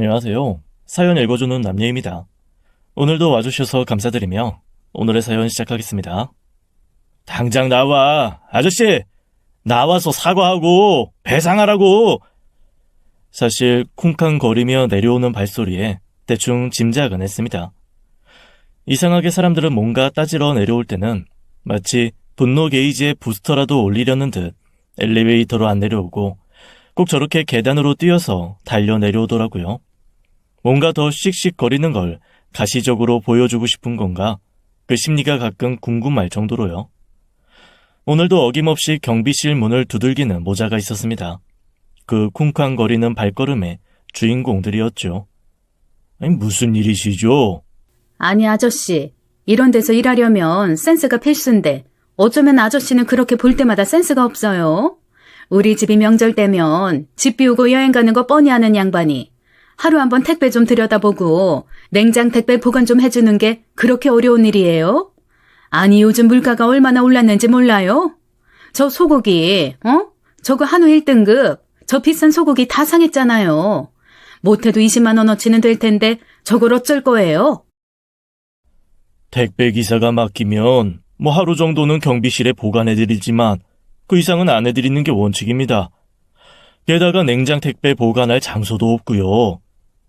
안녕하세요. 사연 읽어주는 남예입니다. 오늘도 와주셔서 감사드리며 오늘의 사연 시작하겠습니다. 당장 나와! 아저씨! 나와서 사과하고 배상하라고! 사실 쿵쾅거리며 내려오는 발소리에 대충 짐작은 했습니다. 이상하게 사람들은 뭔가 따지러 내려올 때는 마치 분노 게이지의 부스터라도 올리려는 듯 엘리베이터로 안 내려오고 꼭 저렇게 계단으로 뛰어서 달려 내려오더라고요. 뭔가 더 씩씩거리는 걸 가시적으로 보여주고 싶은 건가? 그 심리가 가끔 궁금할 정도로요. 오늘도 어김없이 경비실 문을 두들기는 모자가 있었습니다. 그 쿵쾅거리는 발걸음의 주인공들이었죠. 아니, 무슨 일이시죠? 아니 아저씨, 이런 데서 일하려면 센스가 필수인데 어쩌면 아저씨는 그렇게 볼 때마다 센스가 없어요? 우리 집이 명절 때면 집 비우고 여행 가는 거 뻔히 아는 양반이 하루 한번 택배 좀 들여다보고 냉장 택배 보관 좀 해주는 게 그렇게 어려운 일이에요? 아니 요즘 물가가 얼마나 올랐는지 몰라요? 저 소고기, 저거 한우 1등급, 저 비싼 소고기 다 상했잖아요. 못해도 20만 원어치는 될 텐데 저걸 어쩔 거예요? 택배 기사가 맡기면 하루 정도는 경비실에 보관해드리지만 그 이상은 안 해드리는 게 원칙입니다. 게다가 냉장 택배 보관할 장소도 없고요.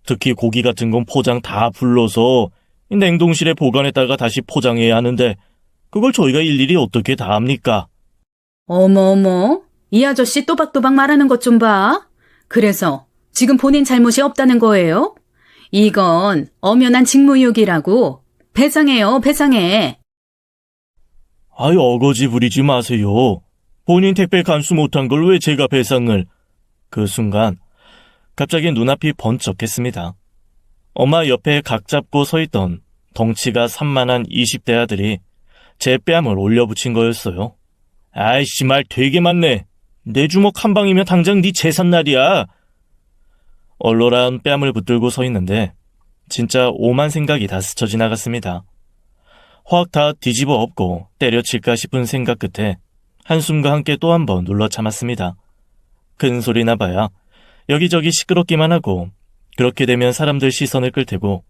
특히 고기 같은 건 포장 다 불러서 냉동실에 보관했다가 다시 포장해야 하는데 그걸 저희가 일일이 어떻게 다 합니까? 어머, 이 아저씨 또박또박 말하는 것 좀 봐. 그래서 지금 본인 잘못이 없다는 거예요? 이건 엄연한 직무유기라고. 배상해요, 배상해. 아이, 어거지 부리지 마세요. 본인 택배 간수 못한 걸 왜 제가 배상을... 그 순간 갑자기 눈앞이 번쩍했습니다. 엄마 옆에 각 잡고 서있던 덩치가 산만한 20대 아들이 제 뺨을 올려붙인 거였어요. 아이씨, 말 되게 많네. 내 주먹 한 방이면 당장 네 재산날이야. 얼얼한 뺨을 붙들고 서있는데 진짜 오만 생각이 다 스쳐 지나갔습니다. 확 다 뒤집어 엎고 때려칠까 싶은 생각 끝에 한숨과 함께 또 한 번 눌러 참았습니다. 큰 소리 나봐야 여기저기 시끄럽기만 하고 그렇게 되면 사람들 시선을 끌 테고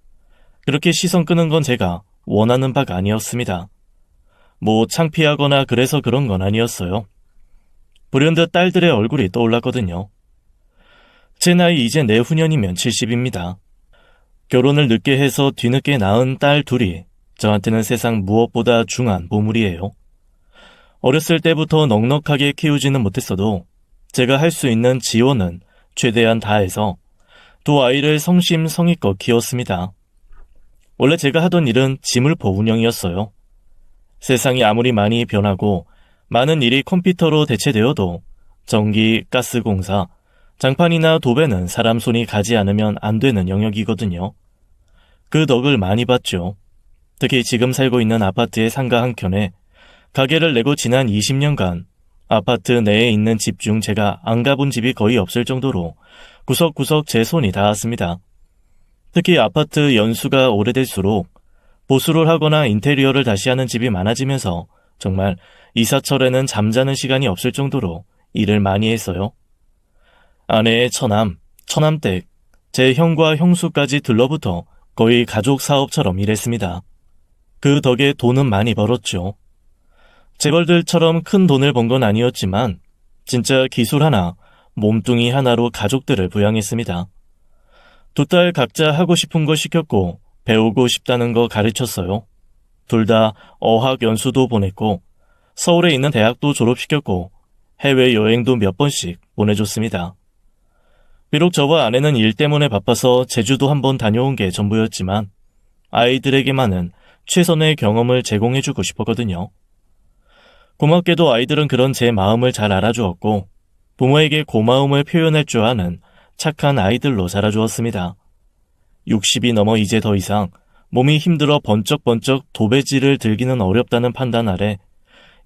그렇게 시선 끄는 건 제가 원하는 바가 아니었습니다. 창피하거나 그래서 그런 건 아니었어요. 불현듯 딸들의 얼굴이 떠올랐거든요. 제 나이 이제 내후년이면 70입니다. 결혼을 늦게 해서 뒤늦게 낳은 딸 둘이 저한테는 세상 무엇보다 중한 보물이에요. 어렸을 때부터 넉넉하게 키우지는 못했어도 제가 할 수 있는 지원은 최대한 다해서 두 아이를 성심성의껏 키웠습니다. 원래 제가 하던 일은 지물포 운영이었어요. 세상이 아무리 많이 변하고 많은 일이 컴퓨터로 대체되어도 전기, 가스공사, 장판이나 도배는 사람 손이 가지 않으면 안 되는 영역이거든요. 그 덕을 많이 봤죠. 특히 지금 살고 있는 아파트의 상가 한켠에 가게를 내고 지난 20년간 아파트 내에 있는 집 중 제가 안 가본 집이 거의 없을 정도로 구석구석 제 손이 닿았습니다. 특히 아파트 연수가 오래될수록 보수를 하거나 인테리어를 다시 하는 집이 많아지면서 정말 이사철에는 잠자는 시간이 없을 정도로 일을 많이 했어요. 아내의 처남, 처남댁, 제 형과 형수까지 들러붙어 거의 가족 사업처럼 일했습니다. 그 덕에 돈은 많이 벌었죠. 재벌들처럼 큰 돈을 번 건 아니었지만 진짜 기술 하나, 몸뚱이 하나로 가족들을 부양했습니다. 두 딸 각자 하고 싶은 거 시켰고 배우고 싶다는 거 가르쳤어요. 둘 다 어학 연수도 보냈고 서울에 있는 대학도 졸업시켰고 해외여행도 몇 번씩 보내줬습니다. 비록 저와 아내는 일 때문에 바빠서 제주도 한번 다녀온 게 전부였지만 아이들에게만은 최선의 경험을 제공해주고 싶었거든요. 고맙게도 아이들은 그런 제 마음을 잘 알아주었고 부모에게 고마움을 표현할 줄 아는 착한 아이들로 자라주었습니다. 60이 넘어 이제 더 이상 몸이 힘들어 번쩍번쩍 도배질을 들기는 어렵다는 판단 아래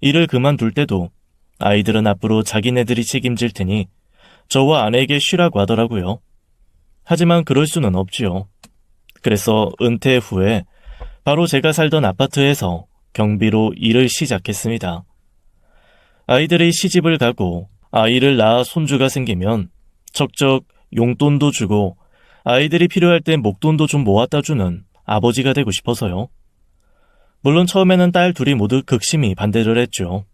일을 그만둘 때도 아이들은 앞으로 자기네들이 책임질 테니 저와 아내에게 쉬라고 하더라고요. 하지만 그럴 수는 없지요. 그래서 은퇴 후에 바로 제가 살던 아파트에서 경비로 일을 시작했습니다. 아이들이 시집을 가고 아이를 낳아 손주가 생기면 척척 용돈도 주고 아이들이 필요할 때 목돈도 좀 모았다 주는 아버지가 되고 싶어서요. 물론 처음에는 딸 둘이 모두 극심히 반대를 했죠.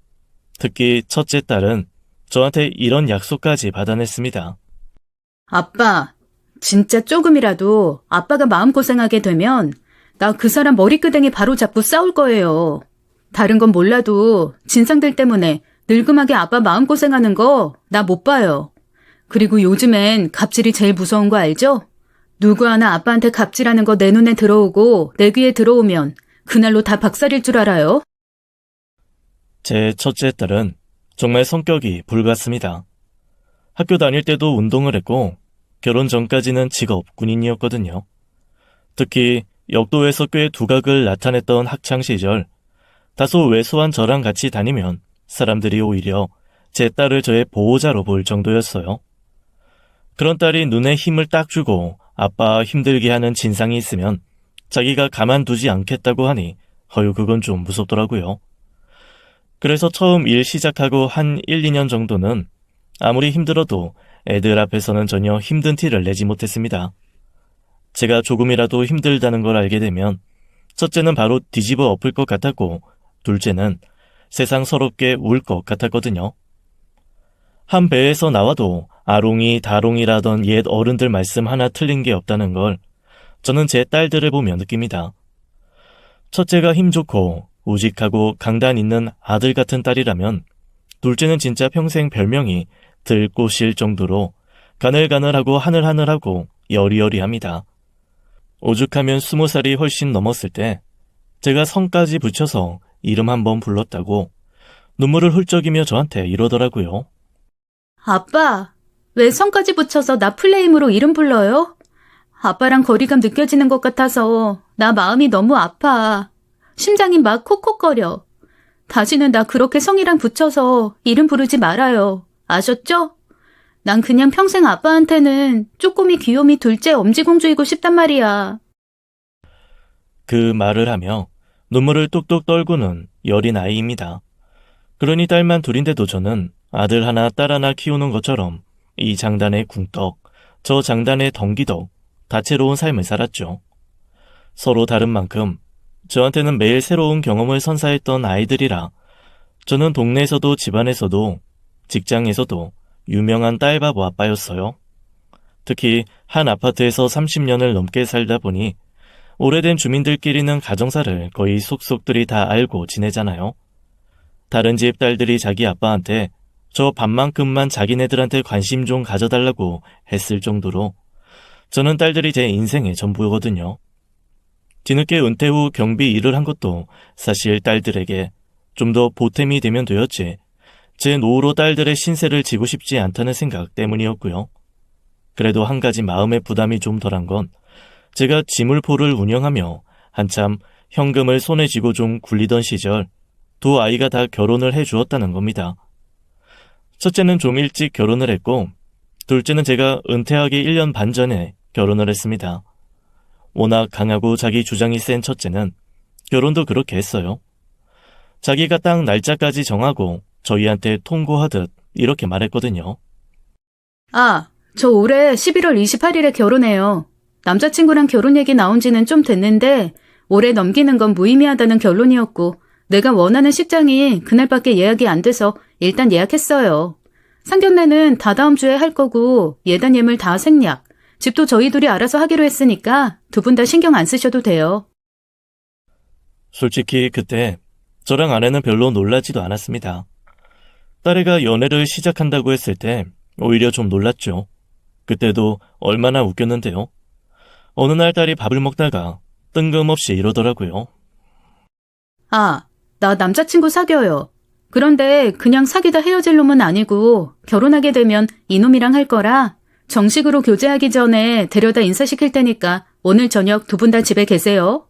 특히 첫째 딸은 저한테 이런 약속까지 받아냈습니다. 아빠, 진짜 조금이라도 아빠가 마음고생하게 되면 나 그 사람 머리끄댕이 바로 잡고 싸울 거예요. 다른 건 몰라도 진상들 때문에 늙음하게 아빠 마음고생하는 거 나 못 봐요. 그리고 요즘엔 갑질이 제일 무서운 거 알죠? 누구 하나 아빠한테 갑질하는 거 내 눈에 들어오고 내 귀에 들어오면 그날로 다 박살일 줄 알아요? 제 첫째 딸은 정말 성격이 불같습니다. 학교 다닐 때도 운동을 했고 결혼 전까지는 직업 군인이었거든요. 특히 역도에서 꽤 두각을 나타냈던 학창시절, 다소 왜소한 저랑 같이 다니면 사람들이 오히려 제 딸을 저의 보호자로 볼 정도였어요. 그런 딸이 눈에 힘을 딱 주고 아빠 힘들게 하는 진상이 있으면 자기가 가만두지 않겠다고 하니 허유 그건 좀 무섭더라고요. 그래서 처음 일 시작하고 한 1, 2년 정도는 아무리 힘들어도 애들 앞에서는 전혀 힘든 티를 내지 못했습니다. 제가 조금이라도 힘들다는 걸 알게 되면 첫째는 바로 뒤집어 엎을 것 같았고 둘째는 세상 서럽게 울 것 같았거든요. 한 배에서 나와도 아롱이 다롱이라던 옛 어른들 말씀 하나 틀린 게 없다는 걸 저는 제 딸들을 보며 느낍니다. 첫째가 힘 좋고 우직하고 강단 있는 아들 같은 딸이라면 둘째는 진짜 평생 별명이 들꽃일 정도로 가늘가늘하고 하늘하늘하고 여리여리합니다. 오죽하면 20살이 훨씬 넘었을 때 제가 성까지 붙여서 이름 한번 불렀다고 눈물을 훌쩍이며 저한테 이러더라고요. 아빠, 왜 성까지 붙여서 나 플레임으로 이름 불러요? 아빠랑 거리감 느껴지는 것 같아서 나 마음이 너무 아파. 심장이 막 콕콕거려. 다시는 나 그렇게 성이랑 붙여서 이름 부르지 말아요. 아셨죠? 난 그냥 평생 아빠한테는 쪼꼬미 귀요미 둘째 엄지공주이고 싶단 말이야. 그 말을 하며 눈물을 뚝뚝 떨구는 여린 아이입니다. 그러니 딸만 둘인데도 저는 아들 하나 딸 하나 키우는 것처럼 이 장단의 궁떡, 저 장단의 덩기덕, 다채로운 삶을 살았죠. 서로 다른 만큼 저한테는 매일 새로운 경험을 선사했던 아이들이라 저는 동네에서도 집안에서도 직장에서도 유명한 딸바보 아빠였어요. 특히 한 아파트에서 30년을 넘게 살다 보니 오래된 주민들끼리는 가정사를 거의 속속들이 다 알고 지내잖아요. 다른 집 딸들이 자기 아빠한테 저 밥만큼만 자기네들한테 관심 좀 가져달라고 했을 정도로 저는 딸들이 제 인생의 전부거든요. 뒤늦게 은퇴 후 경비 일을 한 것도 사실 딸들에게 좀 더 보탬이 되면 되었지 제 노후로 딸들의 신세를 지고 싶지 않다는 생각 때문이었고요. 그래도 한 가지 마음의 부담이 좀 덜한 건 제가 지물포를 운영하며 한참 현금을 손에 쥐고 좀 굴리던 시절 두 아이가 다 결혼을 해주었다는 겁니다. 첫째는 좀 일찍 결혼을 했고 둘째는 제가 은퇴하기 1년 반 전에 결혼을 했습니다. 워낙 강하고 자기 주장이 센 첫째는 결혼도 그렇게 했어요. 자기가 딱 날짜까지 정하고 저희한테 통고하듯 이렇게 말했거든요. 아, 저 올해 11월 28일에 결혼해요. 남자친구랑 결혼 얘기 나온 지는 좀 됐는데 올해 넘기는 건 무의미하다는 결론이었고 내가 원하는 식장이 그날밖에 예약이 안 돼서 일단 예약했어요. 상견례는 다다음 주에 할 거고 예단 예물 다 생략. 집도 저희 둘이 알아서 하기로 했으니까 두 분 다 신경 안 쓰셔도 돼요. 솔직히 그때 저랑 아내는 별로 놀라지도 않았습니다. 딸애가 연애를 시작한다고 했을 때 오히려 좀 놀랐죠. 그때도 얼마나 웃겼는데요. 어느 날 딸이 밥을 먹다가 뜬금없이 이러더라고요. 아, 나 남자친구 사귀어요. 그런데 그냥 사귀다 헤어질 놈은 아니고 결혼하게 되면 이놈이랑 할 거라 정식으로 교제하기 전에 데려다 인사시킬 테니까 오늘 저녁 두 분 다 집에 계세요.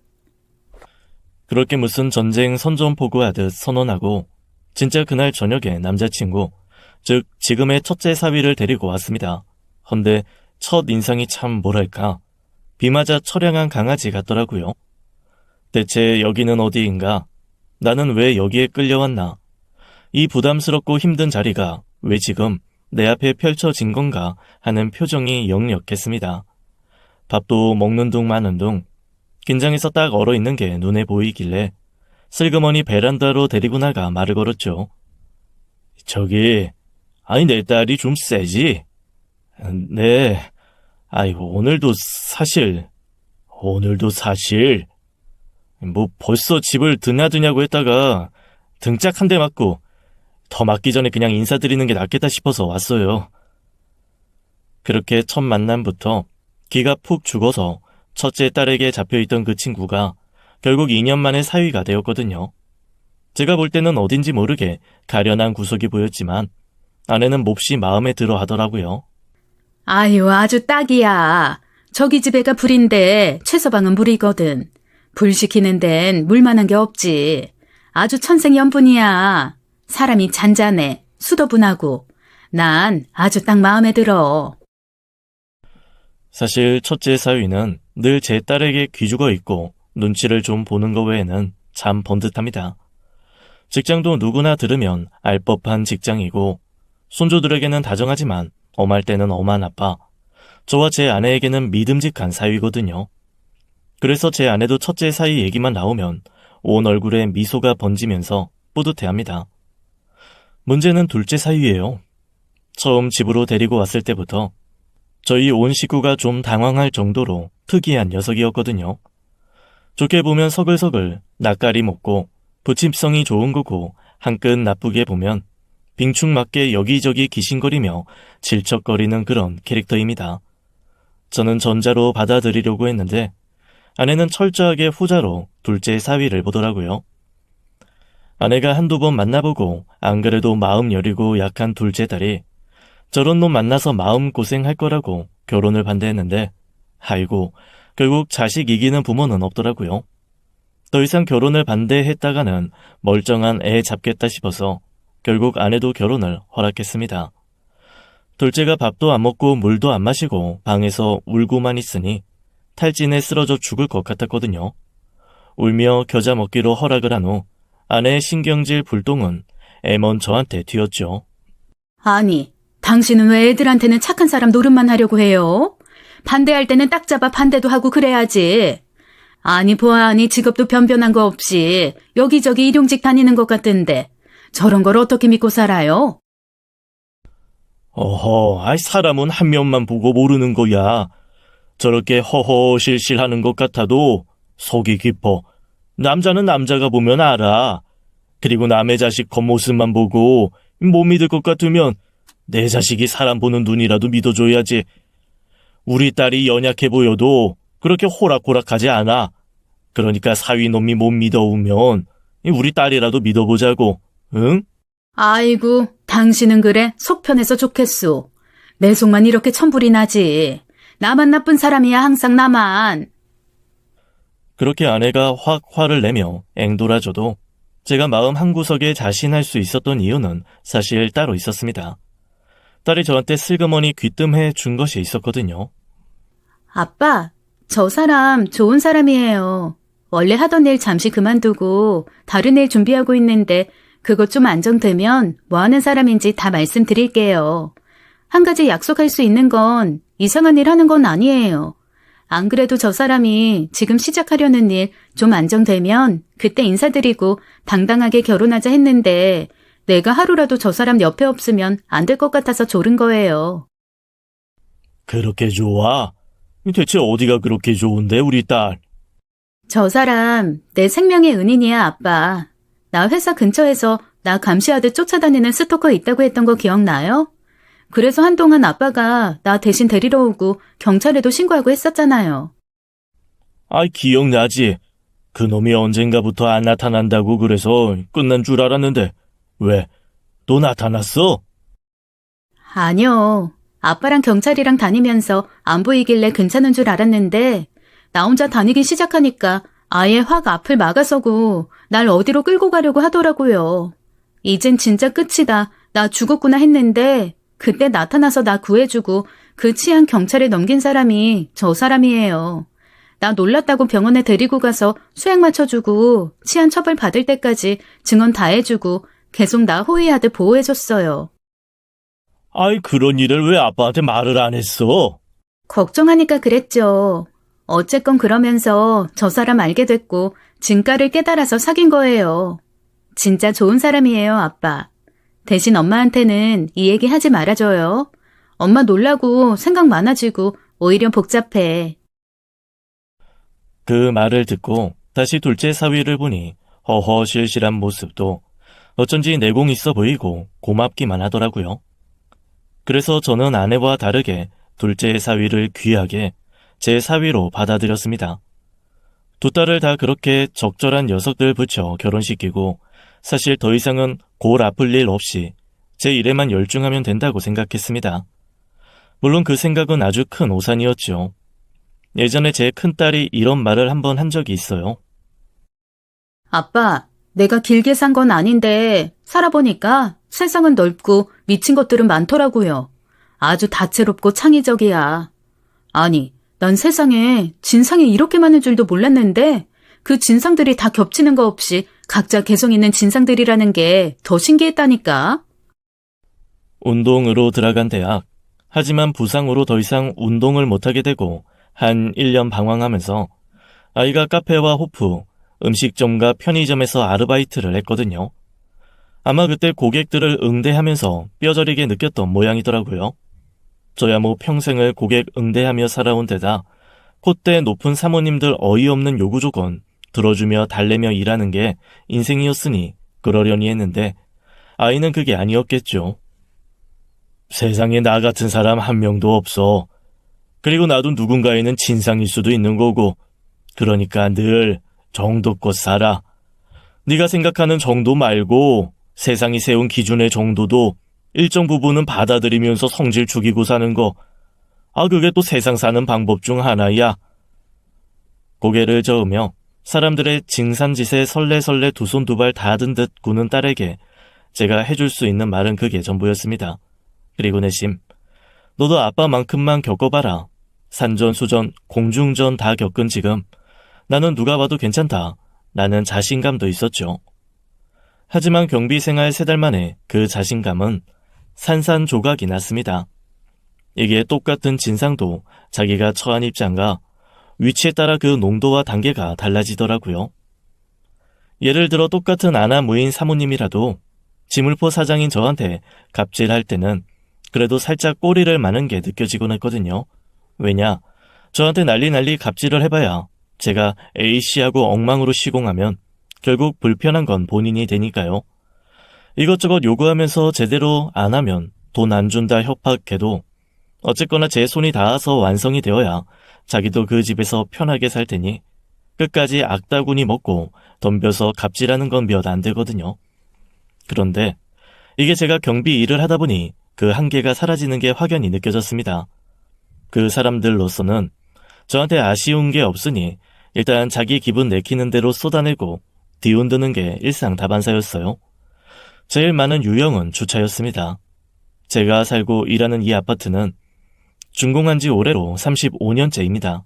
그렇게 무슨 전쟁 선전포고하듯 선언하고 진짜 그날 저녁에 남자친구, 즉 지금의 첫째 사위를 데리고 왔습니다. 헌데 첫 인상이 참 뭐랄까 비 맞아 처량한 강아지 같더라고요. 대체 여기는 어디인가? 나는 왜 여기에 끌려왔나? 이 부담스럽고 힘든 자리가 왜 지금 내 앞에 펼쳐진 건가 하는 표정이 역력했습니다. 밥도 먹는 둥 마는 둥 긴장해서 딱 얼어있는 게 눈에 보이길래 슬그머니 베란다로 데리고 나가 말을 걸었죠. 저기, 아니 내 딸이 좀 세지? 네, 아이고 오늘도 사실 뭐 벌써 집을 드냐드냐고 했다가 등짝 한 대 맞고 더 맞기 전에 그냥 인사드리는 게 낫겠다 싶어서 왔어요. 그렇게 첫 만남부터 기가 푹 죽어서 첫째 딸에게 잡혀있던 그 친구가 결국 2년 만에 사위가 되었거든요. 제가 볼 때는 어딘지 모르게 가련한 구석이 보였지만 아내는 몹시 마음에 들어 하더라고요. 아유, 아주 딱이야. 저기 집 애가 불인데 최서방은 물이거든. 불 시키는 데는 물만한 게 없지. 아주 천생연분이야. 사람이 잔잔해, 수더분하고. 난 아주 딱 마음에 들어. 사실 첫째 사위는 늘 제 딸에게 귀죽어 있고 눈치를 좀 보는 것 외에는 참 번듯합니다. 직장도 누구나 들으면 알 법한 직장이고 손주들에게는 다정하지만 엄할 때는 엄한 아빠, 저와 제 아내에게는 믿음직한 사위거든요. 그래서 제 아내도 첫째 사위 얘기만 나오면 온 얼굴에 미소가 번지면서 뿌듯해합니다. 문제는 둘째 사위예요. 처음 집으로 데리고 왔을 때부터 저희 온 식구가 좀 당황할 정도로 특이한 녀석이었거든요. 좋게 보면 서글서글 낯가리 먹고 부침성이 좋은 거고 한끗 나쁘게 보면 빙충맞게 여기저기 기신거리며 질척거리는 그런 캐릭터입니다. 저는 전자로 받아들이려고 했는데 아내는 철저하게 후자로 둘째 사위를 보더라고요. 아내가 한두 번 만나보고 안 그래도 마음 여리고 약한 둘째 딸이 저런 놈 만나서 마음고생할 거라고 결혼을 반대했는데 아이고 결국 자식 이기는 부모는 없더라고요. 더 이상 결혼을 반대했다가는 멀쩡한 애 잡겠다 싶어서 결국 아내도 결혼을 허락했습니다. 둘째가 밥도 안 먹고 물도 안 마시고 방에서 울고만 있으니 탈진에 쓰러져 죽을 것 같았거든요. 울며 겨자 먹기로 허락을 한 후 아내의 신경질 불똥은 애먼 저한테 튀었죠. 아니, 당신은 왜 애들한테는 착한 사람 노릇만 하려고 해요? 반대할 때는 딱 잡아 반대도 하고 그래야지. 아니 보아하니 직업도 변변한 거 없이 여기저기 일용직 다니는 것 같던데 저런 걸 어떻게 믿고 살아요? 어허, 사람은 한 면만 보고 모르는 거야. 저렇게 허허실실하는 것 같아도 속이 깊어. 남자는 남자가 보면 알아. 그리고 남의 자식 겉모습만 보고 못 믿을 것 같으면 내 자식이 사람 보는 눈이라도 믿어줘야지. 우리 딸이 연약해 보여도 그렇게 호락호락하지 않아. 그러니까 사위놈이 못 믿어오면 우리 딸이라도 믿어보자고, 응? 아이고, 당신은 그래 속 편해서 좋겠소. 내 속만 이렇게 천불이 나지. 나만 나쁜 사람이야 항상 나만. 그렇게 아내가 확 화를 내며 앵돌아줘도 제가 마음 한구석에 자신할 수 있었던 이유는 사실 따로 있었습니다. 딸이 저한테 슬그머니 귀뜸해 준 것이 있었거든요. 아빠, 저 사람 좋은 사람이에요. 원래 하던 일 잠시 그만두고 다른 일 준비하고 있는데 그것 좀 안정되면 뭐 하는 사람인지 다 말씀드릴게요. 한 가지 약속할 수 있는 건 이상한 일 하는 건 아니에요. 안 그래도 저 사람이 지금 시작하려는 일 좀 안정되면 그때 인사드리고 당당하게 결혼하자 했는데 내가 하루라도 저 사람 옆에 없으면 안 될 것 같아서 조른 거예요. 그렇게 좋아? 대체 어디가 그렇게 좋은데 우리 딸? 저 사람 내 생명의 은인이야, 아빠. 나 회사 근처에서 나 감시하듯 쫓아다니는 스토커 있다고 했던 거 기억나요? 그래서 한동안 아빠가 나 대신 데리러 오고 경찰에도 신고하고 했었잖아요. 기억나지. 그놈이 언젠가부터 안 나타난다고 그래서 끝난 줄 알았는데 왜? 또 나타났어? 아니요. 아빠랑 경찰이랑 다니면서 안 보이길래 괜찮은 줄 알았는데 나 혼자 다니기 시작하니까 아예 확 앞을 막아서고 날 어디로 끌고 가려고 하더라고요. 이젠 진짜 끝이다. 나 죽었구나 했는데 그때 나타나서 나 구해주고 그 치안 경찰에 넘긴 사람이 저 사람이에요. 나 놀랐다고 병원에 데리고 가서 수액 맞춰주고 치안 처벌 받을 때까지 증언 다 해주고 계속 나 호위하듯 보호해줬어요. 그런 일을 왜 아빠한테 말을 안 했어? 걱정하니까 그랬죠. 어쨌건 그러면서 저 사람 알게 됐고 진가를 깨달아서 사귄 거예요. 진짜 좋은 사람이에요, 아빠. 대신 엄마한테는 이 얘기 하지 말아줘요. 엄마 놀라고 생각 많아지고 오히려 복잡해. 그 말을 듣고 다시 둘째 사위를 보니 허허실실한 모습도 어쩐지 내공 있어 보이고 고맙기만 하더라고요. 그래서 저는 아내와 다르게 둘째 사위를 귀하게 제 사위로 받아들였습니다. 두 딸을 다 그렇게 적절한 녀석들 붙여 결혼시키고 사실 더 이상은 골 아플 일 없이 제 일에만 열중하면 된다고 생각했습니다. 물론 그 생각은 아주 큰 오산이었죠. 예전에 제 큰딸이 이런 말을 한번 한 적이 있어요. 아빠, 내가 길게 산 건 아닌데 살아보니까 세상은 넓고 미친 것들은 많더라고요. 아주 다채롭고 창의적이야. 아니, 난 세상에 진상이 이렇게 많은 줄도 몰랐는데 그 진상들이 다 겹치는 거 없이 각자 개성 있는 진상들이라는 게 더 신기했다니까. 운동으로 들어간 대학. 하지만 부상으로 더 이상 운동을 못하게 되고 한 1년 방황하면서 아이가 카페와 호프, 음식점과 편의점에서 아르바이트를 했거든요. 아마 그때 고객들을 응대하면서 뼈저리게 느꼈던 모양이더라고요. 저야 뭐 평생을 고객 응대하며 살아온 데다 콧대 높은 사모님들 어이없는 요구 조건 들어주며 달래며 일하는 게 인생이었으니 그러려니 했는데 아이는 그게 아니었겠죠. 세상에 나 같은 사람 한 명도 없어. 그리고 나도 누군가에는 진상일 수도 있는 거고 그러니까 늘 정도껏 살아. 네가 생각하는 정도 말고 세상이 세운 기준의 정도도 일정 부분은 받아들이면서 성질 죽이고 사는 거. 그게 또 세상 사는 방법 중 하나야. 고개를 저으며 사람들의 징산짓에 설레설레 두 손 두 발 다 든 듯 구는 딸에게 제가 해줄 수 있는 말은 그게 전부였습니다. 그리고 내심, 너도 아빠만큼만 겪어봐라. 산전수전, 공중전 다 겪은 지금 나는 누가 봐도 괜찮다. 라는 자신감도 있었죠. 하지만 경비 생활 3달 만에 그 자신감은 산산조각이 났습니다. 이게 똑같은 진상도 자기가 처한 입장과 위치에 따라 그 농도와 단계가 달라지더라고요. 예를 들어 똑같은 아나무인 사모님이라도 지물포 사장인 저한테 갑질할 때는 그래도 살짝 꼬리를 마는 게 느껴지곤 했거든요. 왜냐? 저한테 난리 갑질을 해봐야 제가 A씨하고 엉망으로 시공하면 결국 불편한 건 본인이 되니까요. 이것저것 요구하면서 제대로 안 하면 돈 안 준다 협박해도 어쨌거나 제 손이 닿아서 완성이 되어야 자기도 그 집에서 편하게 살 테니 끝까지 악다구니 먹고 덤벼서 갑질하는 건 몇 안 되거든요. 그런데 이게 제가 경비 일을 하다 보니 그 한계가 사라지는 게 확연히 느껴졌습니다. 그 사람들로서는 저한테 아쉬운 게 없으니 일단 자기 기분 내키는 대로 쏟아내고 뒤흔드는 게 일상다반사였어요. 제일 많은 유형은 주차였습니다. 제가 살고 일하는 이 아파트는 준공한 지 올해로 35년째입니다.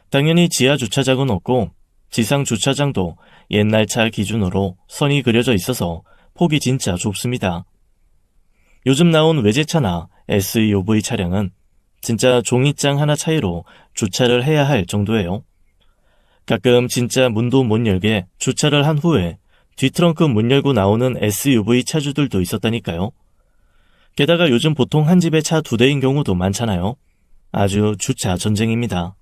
당연히 지하 주차장은 없고 지상 주차장도 옛날 차 기준으로 선이 그려져 있어서 폭이 진짜 좁습니다. 요즘 나온 외제차나 SUV 차량은 진짜 종이장 하나 차이로 주차를 해야 할 정도예요. 가끔 진짜 문도 못 열게 주차를 한 후에 뒷트렁크 문 열고 나오는 SUV 차주들도 있었다니까요. 게다가 요즘 보통 한 집에 차 2대인 경우도 많잖아요. 아주 주차 전쟁입니다.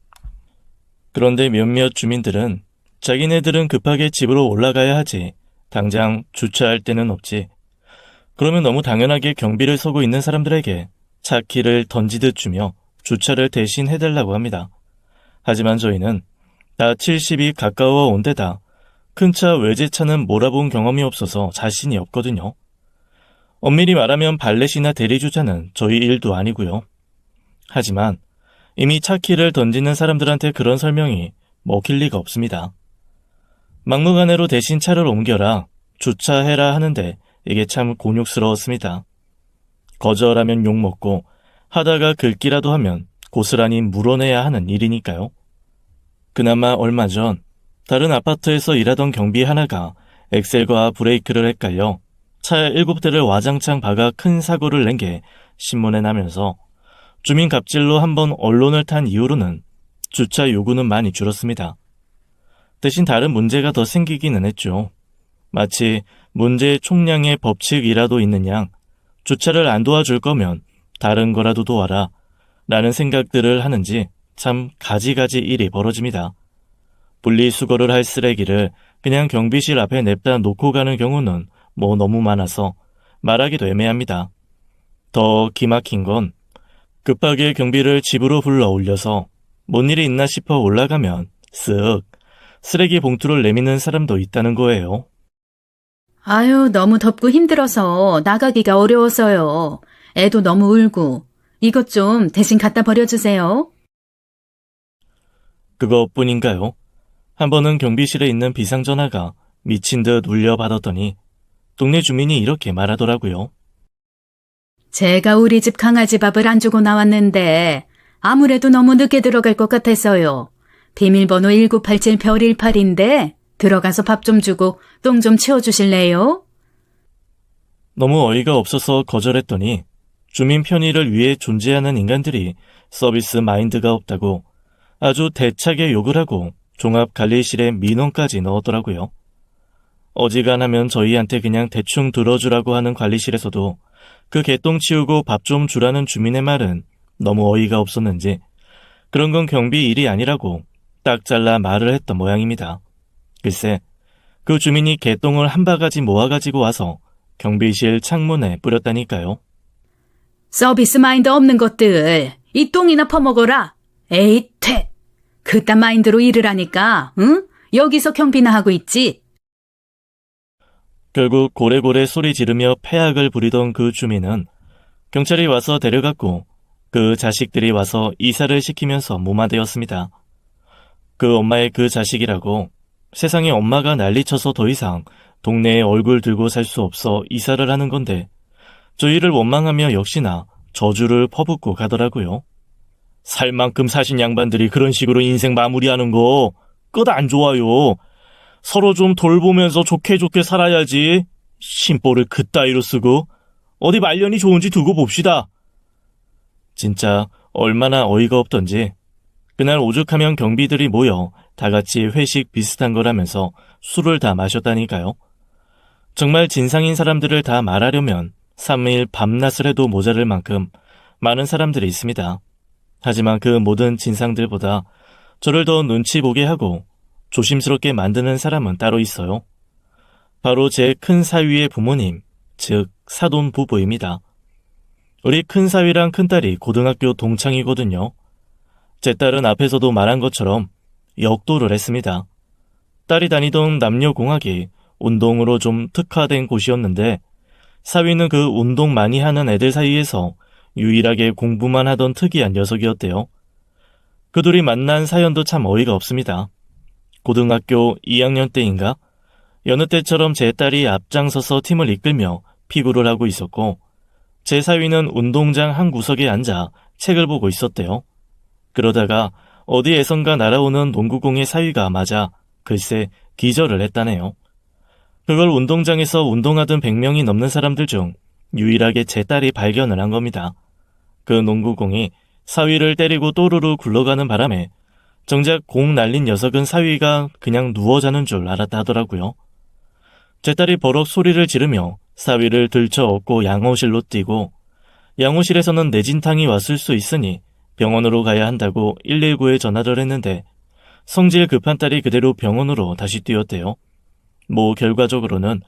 그런데 몇몇 주민들은 자기네들은 급하게 집으로 올라가야 하지 당장 주차할 데는 없지. 그러면 너무 당연하게 경비를 서고 있는 사람들에게 차 키를 던지듯 주며 주차를 대신 해달라고 합니다. 하지만 저희는 다 70이 가까워 온 데다 큰 차 외제차는 몰아본 경험이 없어서 자신이 없거든요. 엄밀히 말하면 발렛이나 대리주차는 저희 일도 아니고요. 하지만 이미 차 키를 던지는 사람들한테 그런 설명이 먹힐 리가 없습니다. 막무가내로 대신 차를 옮겨라, 주차해라 하는데 이게 참 곤욕스러웠습니다. 거절하면 욕먹고 하다가 긁기라도 하면 고스란히 물어내야 하는 일이니까요. 그나마 얼마 전 다른 아파트에서 일하던 경비 하나가 엑셀과 브레이크를 헷갈려 차 7대를 와장창 박아 큰 사고를 낸 게 신문에 나면서 주민 갑질로 한번 언론을 탄 이후로는 주차 요구는 많이 줄었습니다. 대신 다른 문제가 더 생기기는 했죠. 마치 문제의 총량의 법칙이라도 있는 양 주차를 안 도와줄 거면 다른 거라도 도와라 라는 생각들을 하는지 참 가지가지 일이 벌어집니다. 분리수거를 할 쓰레기를 그냥 경비실 앞에 냅다 놓고 가는 경우는 뭐 너무 많아서 말하기도 애매합니다. 더 기막힌 건 급하게 경비를 집으로 불러 올려서 뭔 일이 있나 싶어 올라가면 쓱 쓰레기 봉투를 내미는 사람도 있다는 거예요. 아유, 너무 덥고 힘들어서 나가기가 어려워서요. 애도 너무 울고. 이것 좀 대신 갖다 버려주세요. 그것뿐인가요? 한 번은 경비실에 있는 비상전화가 미친 듯 울려받았더니 동네 주민이 이렇게 말하더라고요. 제가 우리 집 강아지 밥을 안 주고 나왔는데 아무래도 너무 늦게 들어갈 것 같아서요. 비밀번호 1987 별 18인데 들어가서 밥 좀 주고 똥 좀 치워주실래요? 너무 어이가 없어서 거절했더니 주민 편의를 위해 존재하는 인간들이 서비스 마인드가 없다고 아주 대차게 욕을 하고 종합관리실에 민원까지 넣었더라고요. 어지간하면 저희한테 그냥 대충 들어주라고 하는 관리실에서도 그 개똥 치우고 밥 좀 주라는 주민의 말은 너무 어이가 없었는지 그런 건 경비 일이 아니라고 딱 잘라 말을 했던 모양입니다. 글쎄, 그 주민이 개똥을 한 바가지 모아가지고 와서 경비실 창문에 뿌렸다니까요. 서비스 마인드 없는 것들, 이 똥이나 퍼먹어라. 에이, 퇴. 그딴 마인드로 일을 하니까, 응? 여기서 경비나 하고 있지. 결국 고래고래 소리 지르며 패악을 부리던 그 주민은 경찰이 와서 데려갔고 그 자식들이 와서 이사를 시키면서 무마되었습니다. 그 엄마의 그 자식이라고 세상에 엄마가 난리쳐서 더 이상 동네에 얼굴 들고 살 수 없어 이사를 하는 건데 저희를 원망하며 역시나 저주를 퍼붓고 가더라고요. 살 만큼 사신 양반들이 그런 식으로 인생 마무리하는 거 끝 안 좋아요. 서로 좀 돌보면서 좋게 좋게 살아야지. 심보를 그따위로 쓰고 어디 말년이 좋은지 두고 봅시다. 진짜 얼마나 어이가 없던지 그날 오죽하면 경비들이 모여 다 같이 회식 비슷한 걸 하면서 술을 다 마셨다니까요. 정말 진상인 사람들을 다 말하려면 3일 밤낮을 해도 모자랄 만큼 많은 사람들이 있습니다. 하지만 그 모든 진상들보다 저를 더 눈치 보게 하고 조심스럽게 만드는 사람은 따로 있어요. 바로 제 큰 사위의 부모님, 즉 사돈 부부입니다. 우리 큰 사위랑 큰딸이 고등학교 동창이거든요. 제 딸은 앞에서도 말한 것처럼 역도를 했습니다. 딸이 다니던 남녀공학이 운동으로 좀 특화된 곳이었는데 사위는 그 운동 많이 하는 애들 사이에서 유일하게 공부만 하던 특이한 녀석이었대요. 그 둘이 만난 사연도 참 어이가 없습니다. 고등학교 2학년 때인가? 여느 때처럼 제 딸이 앞장서서 팀을 이끌며 피구를 하고 있었고 제 사위는 운동장 한 구석에 앉아 책을 보고 있었대요. 그러다가 어디에선가 날아오는 농구공의 사위가 맞아 글쎄 기절을 했다네요. 그걸 운동장에서 운동하던 100명이 넘는 사람들 중 유일하게 제 딸이 발견을 한 겁니다. 그 농구공이 사위를 때리고 또르르 굴러가는 바람에 정작 공 날린 녀석은 사위가 그냥 누워 자는 줄 알았다 하더라고요. 제 딸이 버럭 소리를 지르며 사위를 들쳐 업고 양호실로 뛰고 양호실에서는 내진탕이 왔을 수 있으니 병원으로 가야 한다고 119에 전화를 했는데 성질 급한 딸이 그대로 병원으로 다시 뛰었대요. 뭐 결과적으로는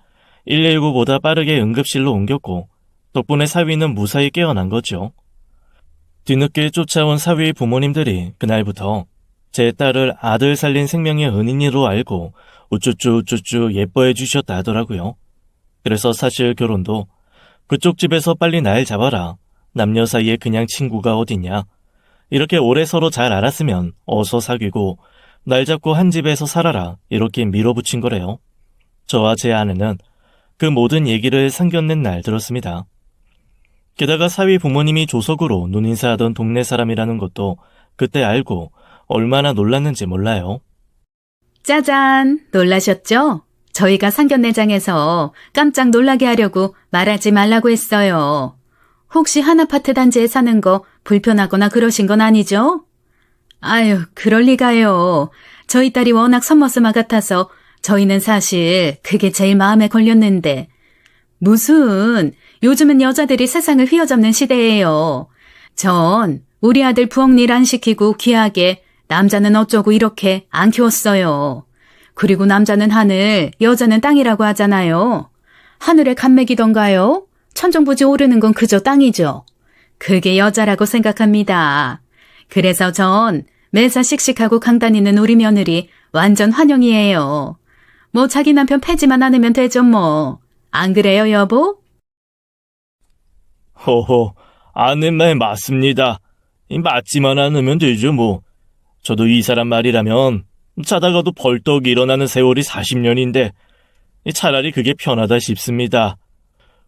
119보다 빠르게 응급실로 옮겼고 덕분에 사위는 무사히 깨어난 거죠. 뒤늦게 쫓아온 사위의 부모님들이 그날부터 제 딸을 아들 살린 생명의 은인으로 알고 우쭈쭈 예뻐해 주셨다 하더라고요. 그래서 사실 결혼도 그쪽 집에서 빨리 날 잡아라. 남녀 사이에 그냥 친구가 어딨냐. 이렇게 오래 서로 잘 알았으면 어서 사귀고 날 잡고 한 집에서 살아라. 이렇게 밀어붙인 거래요. 저와 제 아내는 그 모든 얘기를 상견례 날 들었습니다. 게다가 사위 부모님이 조석으로 눈인사하던 동네 사람이라는 것도 그때 알고 얼마나 놀랐는지 몰라요. 짜잔! 놀라셨죠? 저희가 상견례장에서 깜짝 놀라게 하려고 말하지 말라고 했어요. 혹시 한 아파트 단지에 사는 거 불편하거나 그러신 건 아니죠? 아유, 그럴 리가요. 저희 딸이 워낙 선머스마 같아서 저희는 사실 그게 제일 마음에 걸렸는데. 무슨, 요즘은 여자들이 세상을 휘어잡는 시대예요. 전 우리 아들 부엌일 안 시키고 귀하게 남자는 어쩌고 이렇게 안 키웠어요. 그리고 남자는 하늘, 여자는 땅이라고 하잖아요. 하늘에 간맥이던가요? 천정부지 오르는 건 그저 땅이죠. 그게 여자라고 생각합니다. 그래서 전 매사 씩씩하고 강다니는 우리 며느리 완전 환영이에요. 뭐 자기 남편 패지만 않으면 되죠 뭐. 안 그래요 여보? 허허, 아내 말 맞습니다. 맞지만 않으면 되죠 뭐. 저도 이 사람 말이라면 자다가도 벌떡 일어나는 세월이 40년인데 차라리 그게 편하다 싶습니다.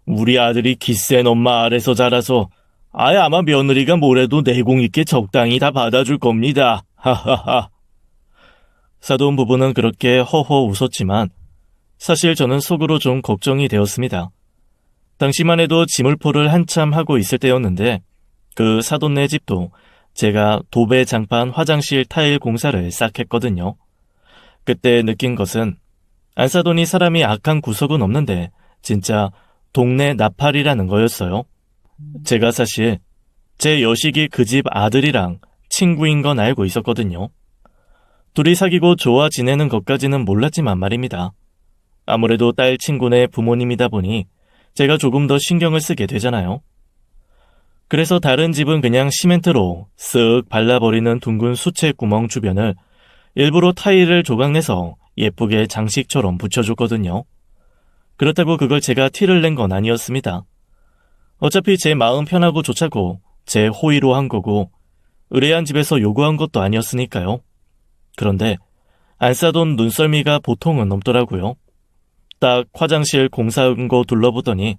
우리 아들이 기센 엄마 아래서 자라서 아마 며느리가 뭐래도 내공 있게 적당히 다 받아줄 겁니다. 하하하. 사돈 부부는 그렇게 허허 웃었지만 사실 저는 속으로 좀 걱정이 되었습니다. 당시만 해도 지물포를 한참 하고 있을 때였는데 그 사돈네 집도 제가 도배 장판 화장실 타일 공사를 싹 했거든요. 그때 느낀 것은 안사돈이 사람이 악한 구석은 없는데 진짜 동네 나팔이라는 거였어요. 제가 사실 제 여식이 그 집 아들이랑 친구인 건 알고 있었거든요. 둘이 사귀고 좋아 지내는 것까지는 몰랐지만 말입니다. 아무래도 딸 친구네 부모님이다 보니 제가 조금 더 신경을 쓰게 되잖아요. 그래서 다른 집은 그냥 시멘트로 쓱 발라버리는 둥근 수채 구멍 주변을 일부러 타일을 조각내서 예쁘게 장식처럼 붙여줬거든요. 그렇다고 그걸 제가 티를 낸 건 아니었습니다. 어차피 제 마음 편하고 좋자고 제 호의로 한 거고 의뢰한 집에서 요구한 것도 아니었으니까요. 그런데 안싸돈 눈썰미가 보통은 없더라고요. 딱 화장실 공사한 거 둘러보더니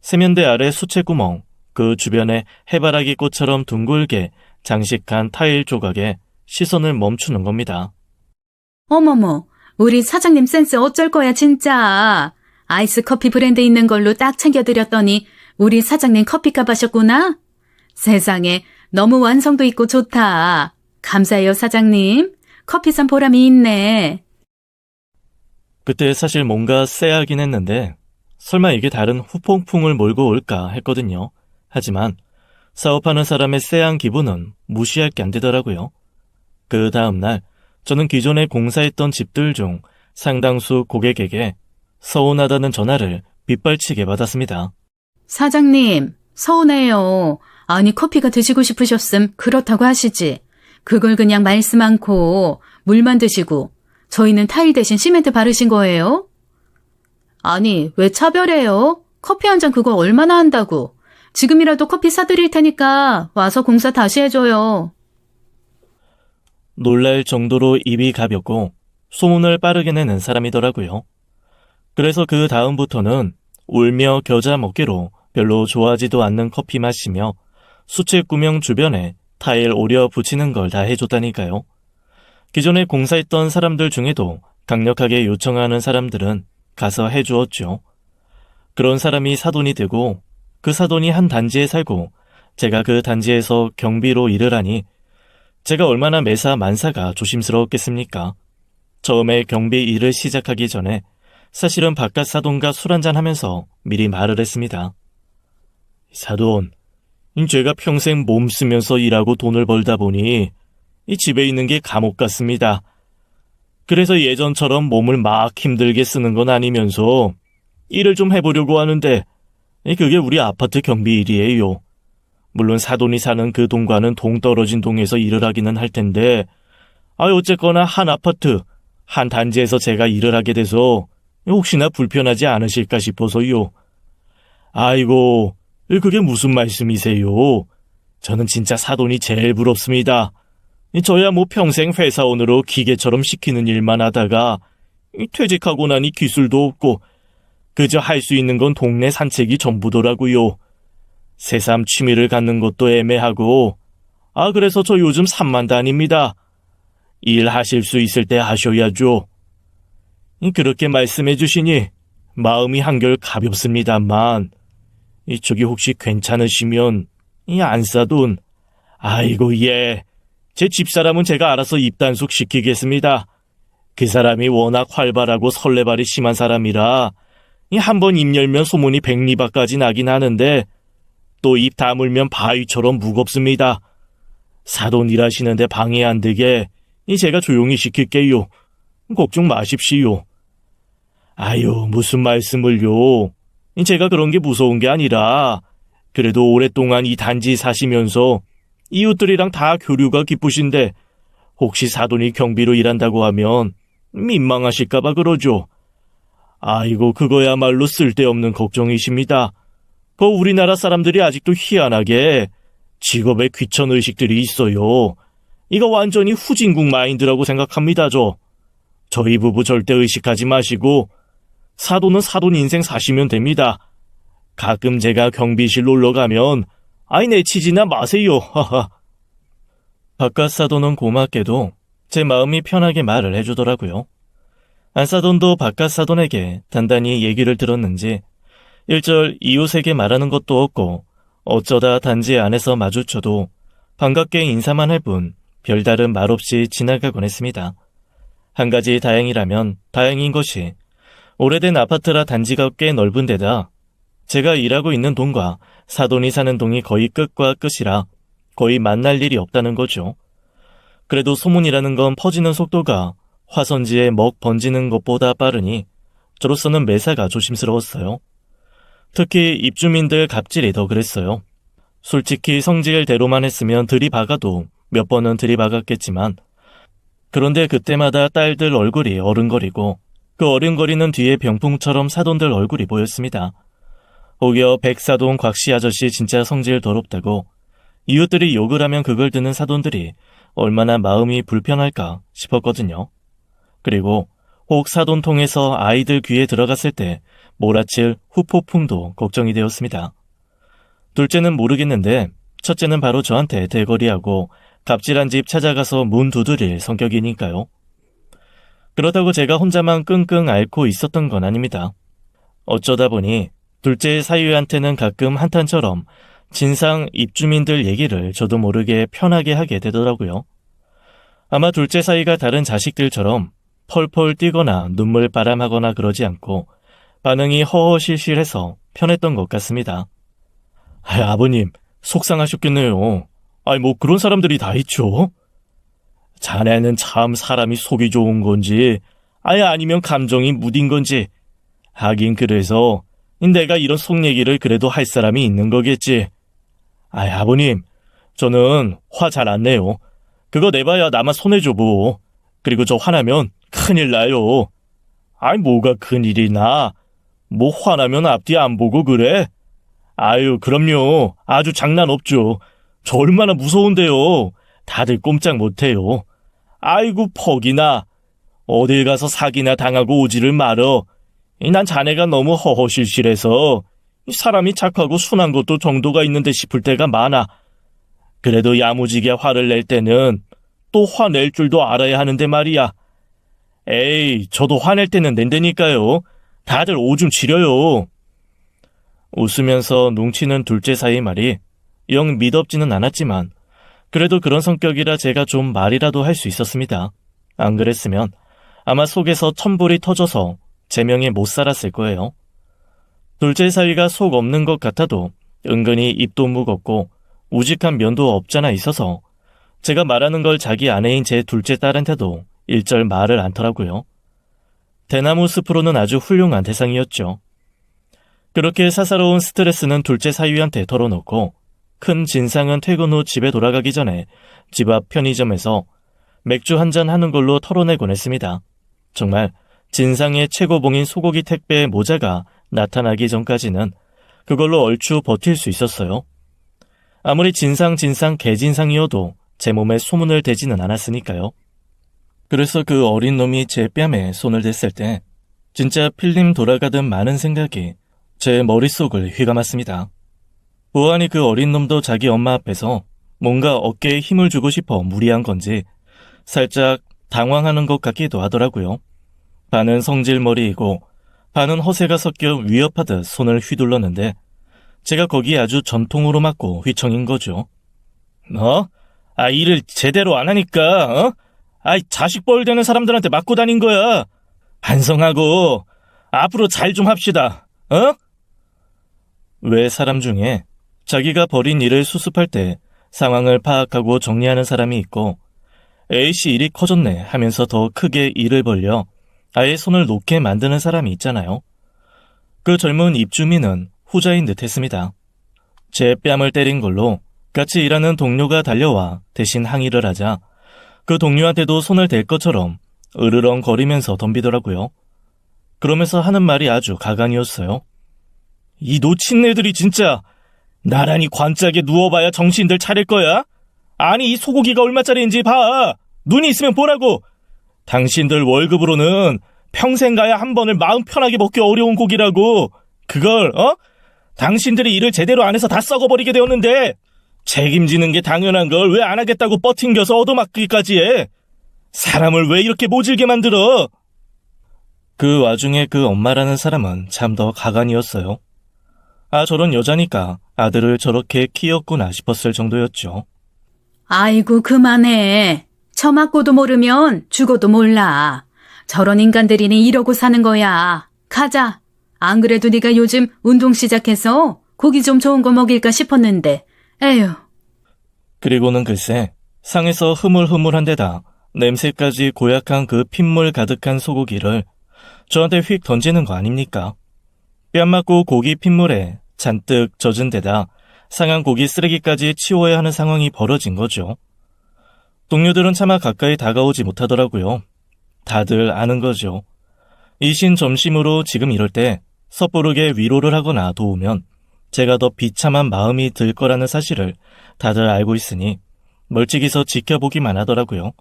세면대 아래 수채구멍, 그 주변에 해바라기 꽃처럼 둥글게 장식한 타일 조각에 시선을 멈추는 겁니다. 어머머, 우리 사장님 센스 어쩔 거야 진짜. 아이스 커피 브랜드 있는 걸로 딱 챙겨드렸더니 우리 사장님 커피값 하셨구나? 세상에 너무 완성도 있고 좋다. 감사해요 사장님. 커피 산 보람이 있네. 그때 사실 뭔가 쎄하긴 했는데 설마 이게 다른 후폭풍을 몰고 올까 했거든요. 하지만 사업하는 사람의 쎄한 기분은 무시할 게 안 되더라고요. 그 다음날 저는 기존에 공사했던 집들 중 상당수 고객에게 서운하다는 전화를 빗발치게 받았습니다. 사장님, 서운해요. 아니 커피가 드시고 싶으셨음 그렇다고 하시지. 그걸 그냥 말씀 않고 물만 드시고 저희는 타일 대신 시멘트 바르신 거예요? 아니 왜 차별해요? 커피 한 잔 그거 얼마나 한다고. 지금이라도 커피 사드릴 테니까 와서 공사 다시 해줘요. 놀랄 정도로 입이 가볍고 소문을 빠르게 내는 사람이더라고요. 그래서 그 다음부터는 울며 겨자 먹기로 별로 좋아하지도 않는 커피 마시며 수채 구명 주변에 타일 오려 붙이는 걸 다 해줬다니까요. 기존에 공사했던 사람들 중에도 강력하게 요청하는 사람들은 가서 해주었죠. 그런 사람이 사돈이 되고 그 사돈이 한 단지에 살고 제가 그 단지에서 경비로 일을 하니 제가 얼마나 매사 만사가 조심스러웠겠습니까? 처음에 경비 일을 시작하기 전에 사실은 바깥 사돈과 술 한잔 하면서 미리 말을 했습니다. 사돈, 제가 평생 몸 쓰면서 일하고 돈을 벌다 보니 이 집에 있는 게 감옥 같습니다. 그래서 예전처럼 몸을 막 힘들게 쓰는 건 아니면서 일을 좀 해보려고 하는데 그게 우리 아파트 경비 일이에요. 물론 사돈이 사는 그 동과는 동떨어진 동에서 일을 하기는 할 텐데 어쨌거나 한 아파트, 한 단지에서 제가 일을 하게 돼서 혹시나 불편하지 않으실까 싶어서요. 아이고, 그게 무슨 말씀이세요? 저는 진짜 사돈이 제일 부럽습니다. 저야 뭐 평생 회사원으로 기계처럼 시키는 일만 하다가 퇴직하고 나니 기술도 없고 그저 할 수 있는 건 동네 산책이 전부더라고요. 새삼 취미를 갖는 것도 애매하고 그래서 저 요즘 산만 다닙니다. 일하실 수 있을 때 하셔야죠. 그렇게 말씀해 주시니 마음이 한결 가볍습니다만 저기 혹시 괜찮으시면 안사돈 아이고, 예. 제 집사람은 제가 알아서 입단속 시키겠습니다. 그 사람이 워낙 활발하고 설레발이 심한 사람이라 한 번 입 열면 소문이 백리바까지 나긴 하는데 또 입 다물면 바위처럼 무겁습니다. 사돈 일하시는데 방해 안 되게 제가 조용히 시킬게요. 걱정 마십시오. 아유, 무슨 말씀을요. 제가 그런 게 무서운 게 아니라 그래도 오랫동안 이 단지 사시면서 이웃들이랑 다 교류가 깊으신데 혹시 사돈이 경비로 일한다고 하면 민망하실까봐 그러죠. 아이고, 그거야말로 쓸데없는 걱정이십니다. 우리나라 사람들이 아직도 희한하게 직업에 귀천의식들이 있어요. 이거 완전히 후진국 마인드라고 생각합니다, 저희 부부 절대 의식하지 마시고 사돈은 사돈 인생 사시면 됩니다. 가끔 제가 경비실 놀러 가면 내치지나 마세요. 하하. 바깥 사돈은 고맙게도 제 마음이 편하게 말을 해주더라고요. 안사돈도 바깥 사돈에게 단단히 얘기를 들었는지 일절 이웃에게 말하는 것도 없고 어쩌다 단지 안에서 마주쳐도 반갑게 인사만 할 뿐 별다른 말 없이 지나가곤 했습니다. 한 가지 다행이라면 다행인 것이 오래된 아파트라 단지가 꽤 넓은 데다 제가 일하고 있는 동과 사돈이 사는 동이 거의 끝과 끝이라 거의 만날 일이 없다는 거죠. 그래도 소문이라는 건 퍼지는 속도가 화선지에 먹 번지는 것보다 빠르니 저로서는 매사가 조심스러웠어요. 특히 입주민들 갑질이 더 그랬어요. 솔직히 성질대로만 했으면 들이박아도 몇 번은 들이박았겠지만 그런데 그때마다 딸들 얼굴이 어른거리고 그 어른거리는 뒤에 병풍처럼 사돈들 얼굴이 보였습니다. 오히려 백사돈 곽씨 아저씨 진짜 성질 더럽다고 이웃들이 욕을 하면 그걸 듣는 사돈들이 얼마나 마음이 불편할까 싶었거든요. 그리고 혹 사돈 통해서 아이들 귀에 들어갔을 때 몰아칠 후폭풍도 걱정이 되었습니다. 둘째는 모르겠는데 첫째는 바로 저한테 대거리하고 갑질한 집 찾아가서 문 두드릴 성격이니까요. 그렇다고 제가 혼자만 끙끙 앓고 있었던 건 아닙니다. 어쩌다 보니 둘째 사위한테는 가끔 한탄처럼 진상 입주민들 얘기를 저도 모르게 편하게 하게 되더라고요. 아마 둘째 사위가 다른 자식들처럼 펄펄 뛰거나 눈물바람하거나 그러지 않고 반응이 허허실실해서 편했던 것 같습니다. 아버님, 속상하셨겠네요. 뭐 그런 사람들이 다 있죠. 자네는 참 사람이 속이 좋은 건지 아니면 감정이 무딘 건지 하긴 그래서 내가 이런 속 얘기를 그래도 할 사람이 있는 거겠지. 아버님, 저는 화 잘 안 내요. 그거 내봐야 나만 손해줘 뭐. 그리고 저 화나면 큰일 나요. 뭐가 큰일이 나. 뭐 화나면 앞뒤 안 보고 그래? 그럼요. 아주 장난 없죠. 저 얼마나 무서운데요. 다들 꼼짝 못해요. 아이고 퍽이나. 어딜 가서 사기나 당하고 오지를 말어. 난 자네가 너무 허허실실해서 사람이 착하고 순한 것도 정도가 있는데 싶을 때가 많아. 그래도 야무지게 화를 낼 때는 또 화낼 줄도 알아야 하는데 말이야. 저도 화낼 때는 낸다니까요. 다들 오줌 지려요. 웃으면서 뭉치는 둘째 사이 말이 영 미덥지는 않았지만 그래도 그런 성격이라 제가 좀 말이라도 할 수 있었습니다. 안 그랬으면 아마 속에서 천불이 터져서 제 명에 못 살았을 거예요. 둘째 사위가 속 없는 것 같아도 은근히 입도 무겁고 우직한 면도 없잖아 있어서 제가 말하는 걸 자기 아내인 제 둘째 딸한테도 일절 말을 않더라고요. 대나무 숲으로는 아주 훌륭한 대상이었죠. 그렇게 사사로운 스트레스는 둘째 사위한테 털어놓고 큰 진상은 퇴근 후 집에 돌아가기 전에 집 앞 편의점에서 맥주 한잔 하는 걸로 털어내곤 했습니다. 정말 진상의 최고봉인 소고기 택배의 모자가 나타나기 전까지는 그걸로 얼추 버틸 수 있었어요. 아무리 진상 개진상이어도 제 몸에 소문을 대지는 않았으니까요. 그래서 그 어린 놈이 제 뺨에 손을 댔을 때 진짜 필름 돌아가듯 많은 생각이 제 머릿속을 휘감았습니다. 보아하니 그 어린 놈도 자기 엄마 앞에서 뭔가 어깨에 힘을 주고 싶어 무리한 건지 살짝 당황하는 것 같기도 하더라고요. 반은 성질머리이고 반은 허세가 섞여 위협하듯 손을 휘둘렀는데 제가 거기에 아주 전통으로 맞고 휘청인 거죠. 어? 일을 제대로 안 하니까, 자식 벌 되는 사람들한테 맞고 다닌 거야. 반성하고, 앞으로 잘 좀 합시다, 어? 왜 사람 중에 자기가 벌인 일을 수습할 때 상황을 파악하고 정리하는 사람이 있고, A씨 일이 커졌네 하면서 더 크게 일을 벌려 아예 손을 놓게 만드는 사람이 있잖아요. 그 젊은 입주민은 후자인 듯 했습니다. 제 뺨을 때린 걸로 같이 일하는 동료가 달려와 대신 항의를 하자 그 동료한테도 손을 댈 것처럼 으르렁거리면서 덤비더라고요. 그러면서 하는 말이 아주 가관이었어요. 이 노친네들이 진짜 나란히 관짝에 누워봐야 정신들 차릴 거야? 아니 이 소고기가 얼마짜리인지 봐. 눈이 있으면 보라고. 당신들 월급으로는 평생 가야 한 번을 마음 편하게 먹기 어려운 고기라고. 그걸 당신들이 일을 제대로 안 해서 다 썩어버리게 되었는데 책임지는 게 당연한 걸 왜 안 하겠다고 뻗팅겨서 얻어맞기까지 해. 사람을 왜 이렇게 모질게 만들어. 그 와중에 그 엄마라는 사람은 참 더 가관이었어요. 저런 여자니까 아들을 저렇게 키웠구나 싶었을 정도였죠. 아이고, 그만해. 처맞고도 모르면 죽어도 몰라. 저런 인간들이니 이러고 사는 거야. 가자. 안 그래도 네가 요즘 운동 시작해서 고기 좀 좋은 거 먹일까 싶었는데. 에휴. 그리고는 글쎄 상에서 흐물흐물한 데다 냄새까지 고약한 그 핏물 가득한 소고기를 저한테 휙 던지는 거 아닙니까? 뺨 맞고 고기 핏물에 잔뜩 젖은 데다 상한 고기 쓰레기까지 치워야 하는 상황이 벌어진 거죠. 동료들은 차마 가까이 다가오지 못하더라고요. 다들 아는 거죠. 이신 점심으로 지금 이럴 때 섣부르게 위로를 하거나 도우면 제가 더 비참한 마음이 들 거라는 사실을 다들 알고 있으니 멀찍이서 지켜보기만 하더라고요.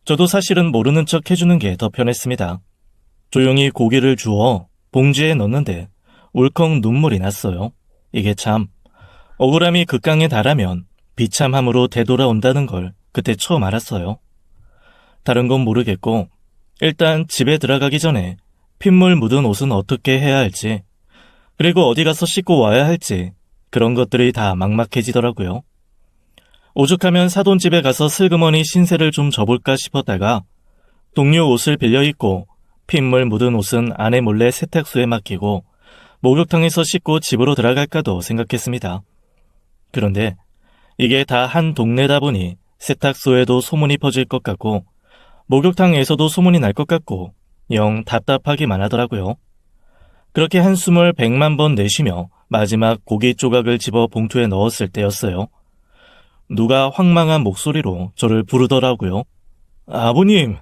저도 사실은 모르는 척 해주는 게 더 편했습니다. 조용히 고기를 주워 봉지에 넣는데 울컥 눈물이 났어요. 이게 참 억울함이 극강에 달하면 비참함으로 되돌아온다는 걸 그때 처음 알았어요. 다른 건 모르겠고 일단 집에 들어가기 전에 핏물 묻은 옷은 어떻게 해야 할지 그리고 어디 가서 씻고 와야 할지 그런 것들이 다 막막해지더라고요. 오죽하면 사돈집에 가서 슬그머니 신세를 좀 져볼까 싶었다가 동료 옷을 빌려 입고 핏물 묻은 옷은 아내 몰래 세탁소에 맡기고 목욕탕에서 씻고 집으로 들어갈까도 생각했습니다. 그런데 이게 다 한 동네다 보니 세탁소에도 소문이 퍼질 것 같고 목욕탕에서도 소문이 날 것 같고 영 답답하기만 하더라고요. 그렇게 한숨을 100만 번 내쉬며 마지막 고기 조각을 집어 봉투에 넣었을 때였어요. 누가 황망한 목소리로 저를 부르더라고요. 아버님,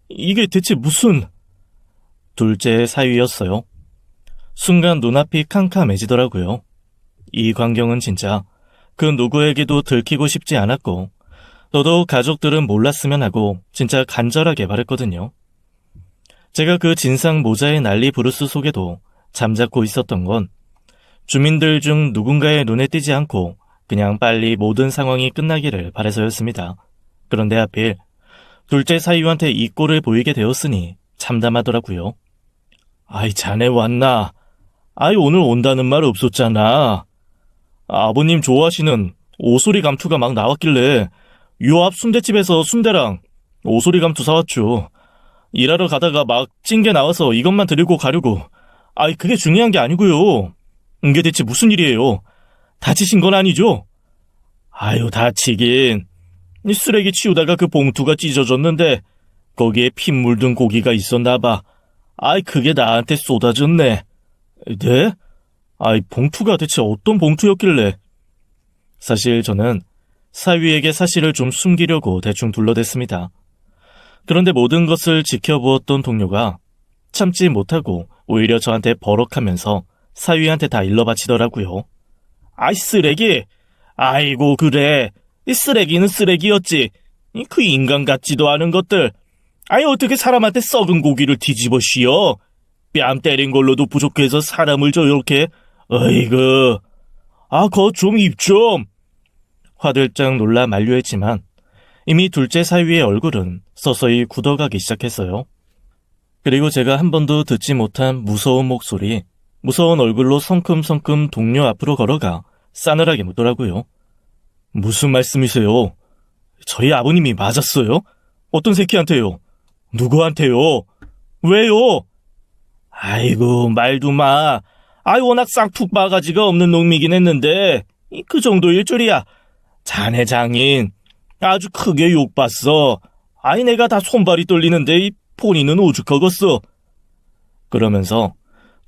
이게 대체 무슨... 둘째의 사위였어요. 순간 눈앞이 캄캄해지더라고요. 이 광경은 진짜 그 누구에게도 들키고 싶지 않았고 더더욱 가족들은 몰랐으면 하고 진짜 간절하게 바랬거든요. 제가 그 진상 모자의 난리 부르스 속에도 잠자코 있었던 건 주민들 중 누군가의 눈에 띄지 않고 그냥 빨리 모든 상황이 끝나기를 바라서였습니다. 그런데 하필 둘째 사위한테 이 꼴을 보이게 되었으니 참담하더라고요. 아이 자네 왔나? 아이 오늘 온다는 말 없었잖아. 아버님 좋아하시는 오소리 감투가 막 나왔길래 요 앞 순대집에서 순대랑 오소리 감투 사왔죠. 일하러 가다가 막 찐게 나와서 이것만 드리고 가려고. 아이 그게 중요한 게 아니고요. 이게 대체 무슨 일이에요? 다치신 건 아니죠? 아유 다치긴. 이 쓰레기 치우다가 그 봉투가 찢어졌는데 거기에 핏 물든 고기가 있었나 봐. 아이 그게 나한테 쏟아졌네. 네? 아이 봉투가 대체 어떤 봉투였길래. 사실 저는 사위에게 사실을 좀 숨기려고 대충 둘러댔습니다. 그런데 모든 것을 지켜보았던 동료가 참지 못하고 오히려 저한테 버럭하면서 사위한테 다 일러바치더라고요. 아이 쓰레기! 아이고 그래. 이 쓰레기는 쓰레기였지. 그 인간 같지도 않은 것들. 아니 어떻게 사람한테 썩은 고기를 뒤집어 씌워? 뺨 때린 걸로도 부족해서 사람을 저렇게. 어이구. 거 좀 입 좀. 화들짝 놀라 만류했지만 이미 둘째 사위의 얼굴은 서서히 굳어가기 시작했어요. 그리고 제가 한 번도 듣지 못한 무서운 목소리, 무서운 얼굴로 성큼성큼 동료 앞으로 걸어가 싸늘하게 묻더라고요. 무슨 말씀이세요? 저희 아버님이 맞았어요? 어떤 새끼한테요? 누구한테요? 왜요? 아이고, 말도 마. 워낙 쌍툭 바가지가 없는 놈이긴 했는데 그 정도일 줄이야. 자네 장인 아주 크게 욕봤어. 내가 다 손발이 떨리는데 본인은 오죽하겠어. 그러면서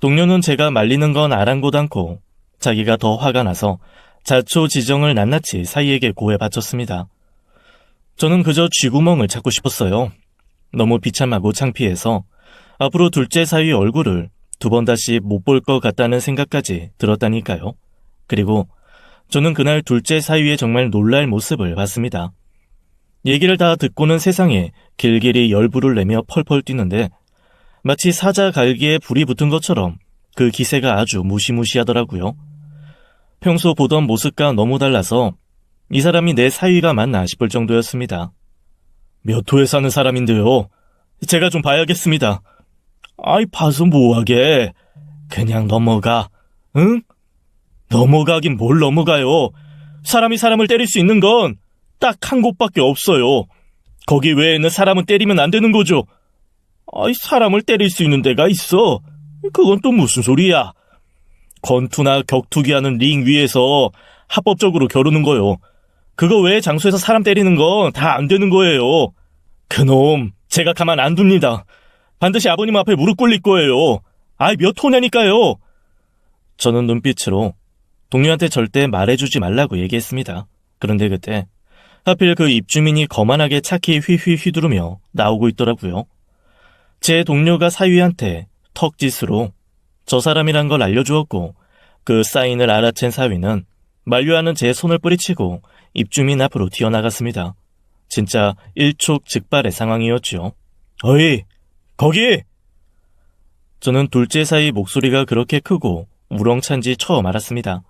동료는 제가 말리는 건 아랑곳 않고 자기가 더 화가 나서 자초지정을 낱낱이 사위에게 고해 바쳤습니다. 저는 그저 쥐구멍을 찾고 싶었어요. 너무 비참하고 창피해서 앞으로 둘째 사위 얼굴을 두 번 다시 못 볼 것 같다는 생각까지 들었다니까요. 그리고 저는 그날 둘째 사위의 정말 놀랄 모습을 봤습니다. 얘기를 다 듣고는 세상에 길길이 열불을 내며 펄펄 뛰는데 마치 사자 갈기에 불이 붙은 것처럼 그 기세가 아주 무시무시하더라고요. 평소 보던 모습과 너무 달라서 이 사람이 내 사위가 맞나 싶을 정도였습니다. 몇 호에 사는 사람인데요. 제가 좀 봐야겠습니다. 봐서 뭐하게. 그냥 넘어가. 응? 넘어가긴 뭘 넘어가요. 사람이 사람을 때릴 수 있는 건 딱 한 곳밖에 없어요. 거기 외에는 사람은 때리면 안 되는 거죠. 사람을 때릴 수 있는 데가 있어. 그건 또 무슨 소리야. 권투나 격투기 하는 링 위에서 합법적으로 겨루는 거요. 그거 외에 장소에서 사람 때리는 건 다 안 되는 거예요. 그놈 제가 가만 안 둡니다. 반드시 아버님 앞에 무릎 꿇릴 거예요. 몇 호냐니까요. 저는 눈빛으로 동료한테 절대 말해주지 말라고 얘기했습니다. 그런데 그때 하필 그 입주민이 거만하게 차키 휘휘 휘두르며 나오고 있더라고요. 제 동료가 사위한테 턱짓으로 저 사람이란 걸 알려주었고 그 사인을 알아챈 사위는 만류하는 제 손을 뿌리치고 입주민 앞으로 튀어나갔습니다. 진짜 일촉즉발의 상황이었죠. 어이, 거기! 저는 둘째 사위 목소리가 그렇게 크고 우렁찬지 처음 알았습니다.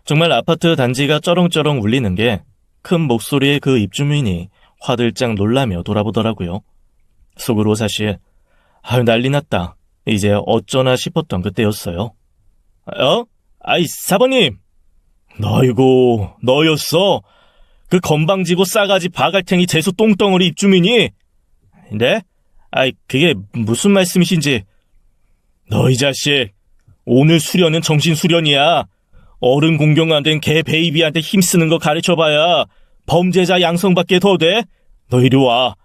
정말 아파트 단지가 쩌렁쩌렁 울리는 게 큰 목소리의 그 입주민이 화들짝 놀라며 돌아보더라고요. 속으로 사실 난리 났다. 이제 어쩌나 싶었던 그때였어요. 사번님! 너이고 너였어? 그 건방지고 싸가지 바갈탱이 재수 똥덩어리 입주민이? 네? 그게 무슨 말씀이신지. 너 이 자식, 오늘 수련은 정신 수련이야. 어른 공경 안 된 개 베이비한테 힘쓰는 거 가르쳐봐야 범죄자 양성밖에 더 돼? 너 이리 와.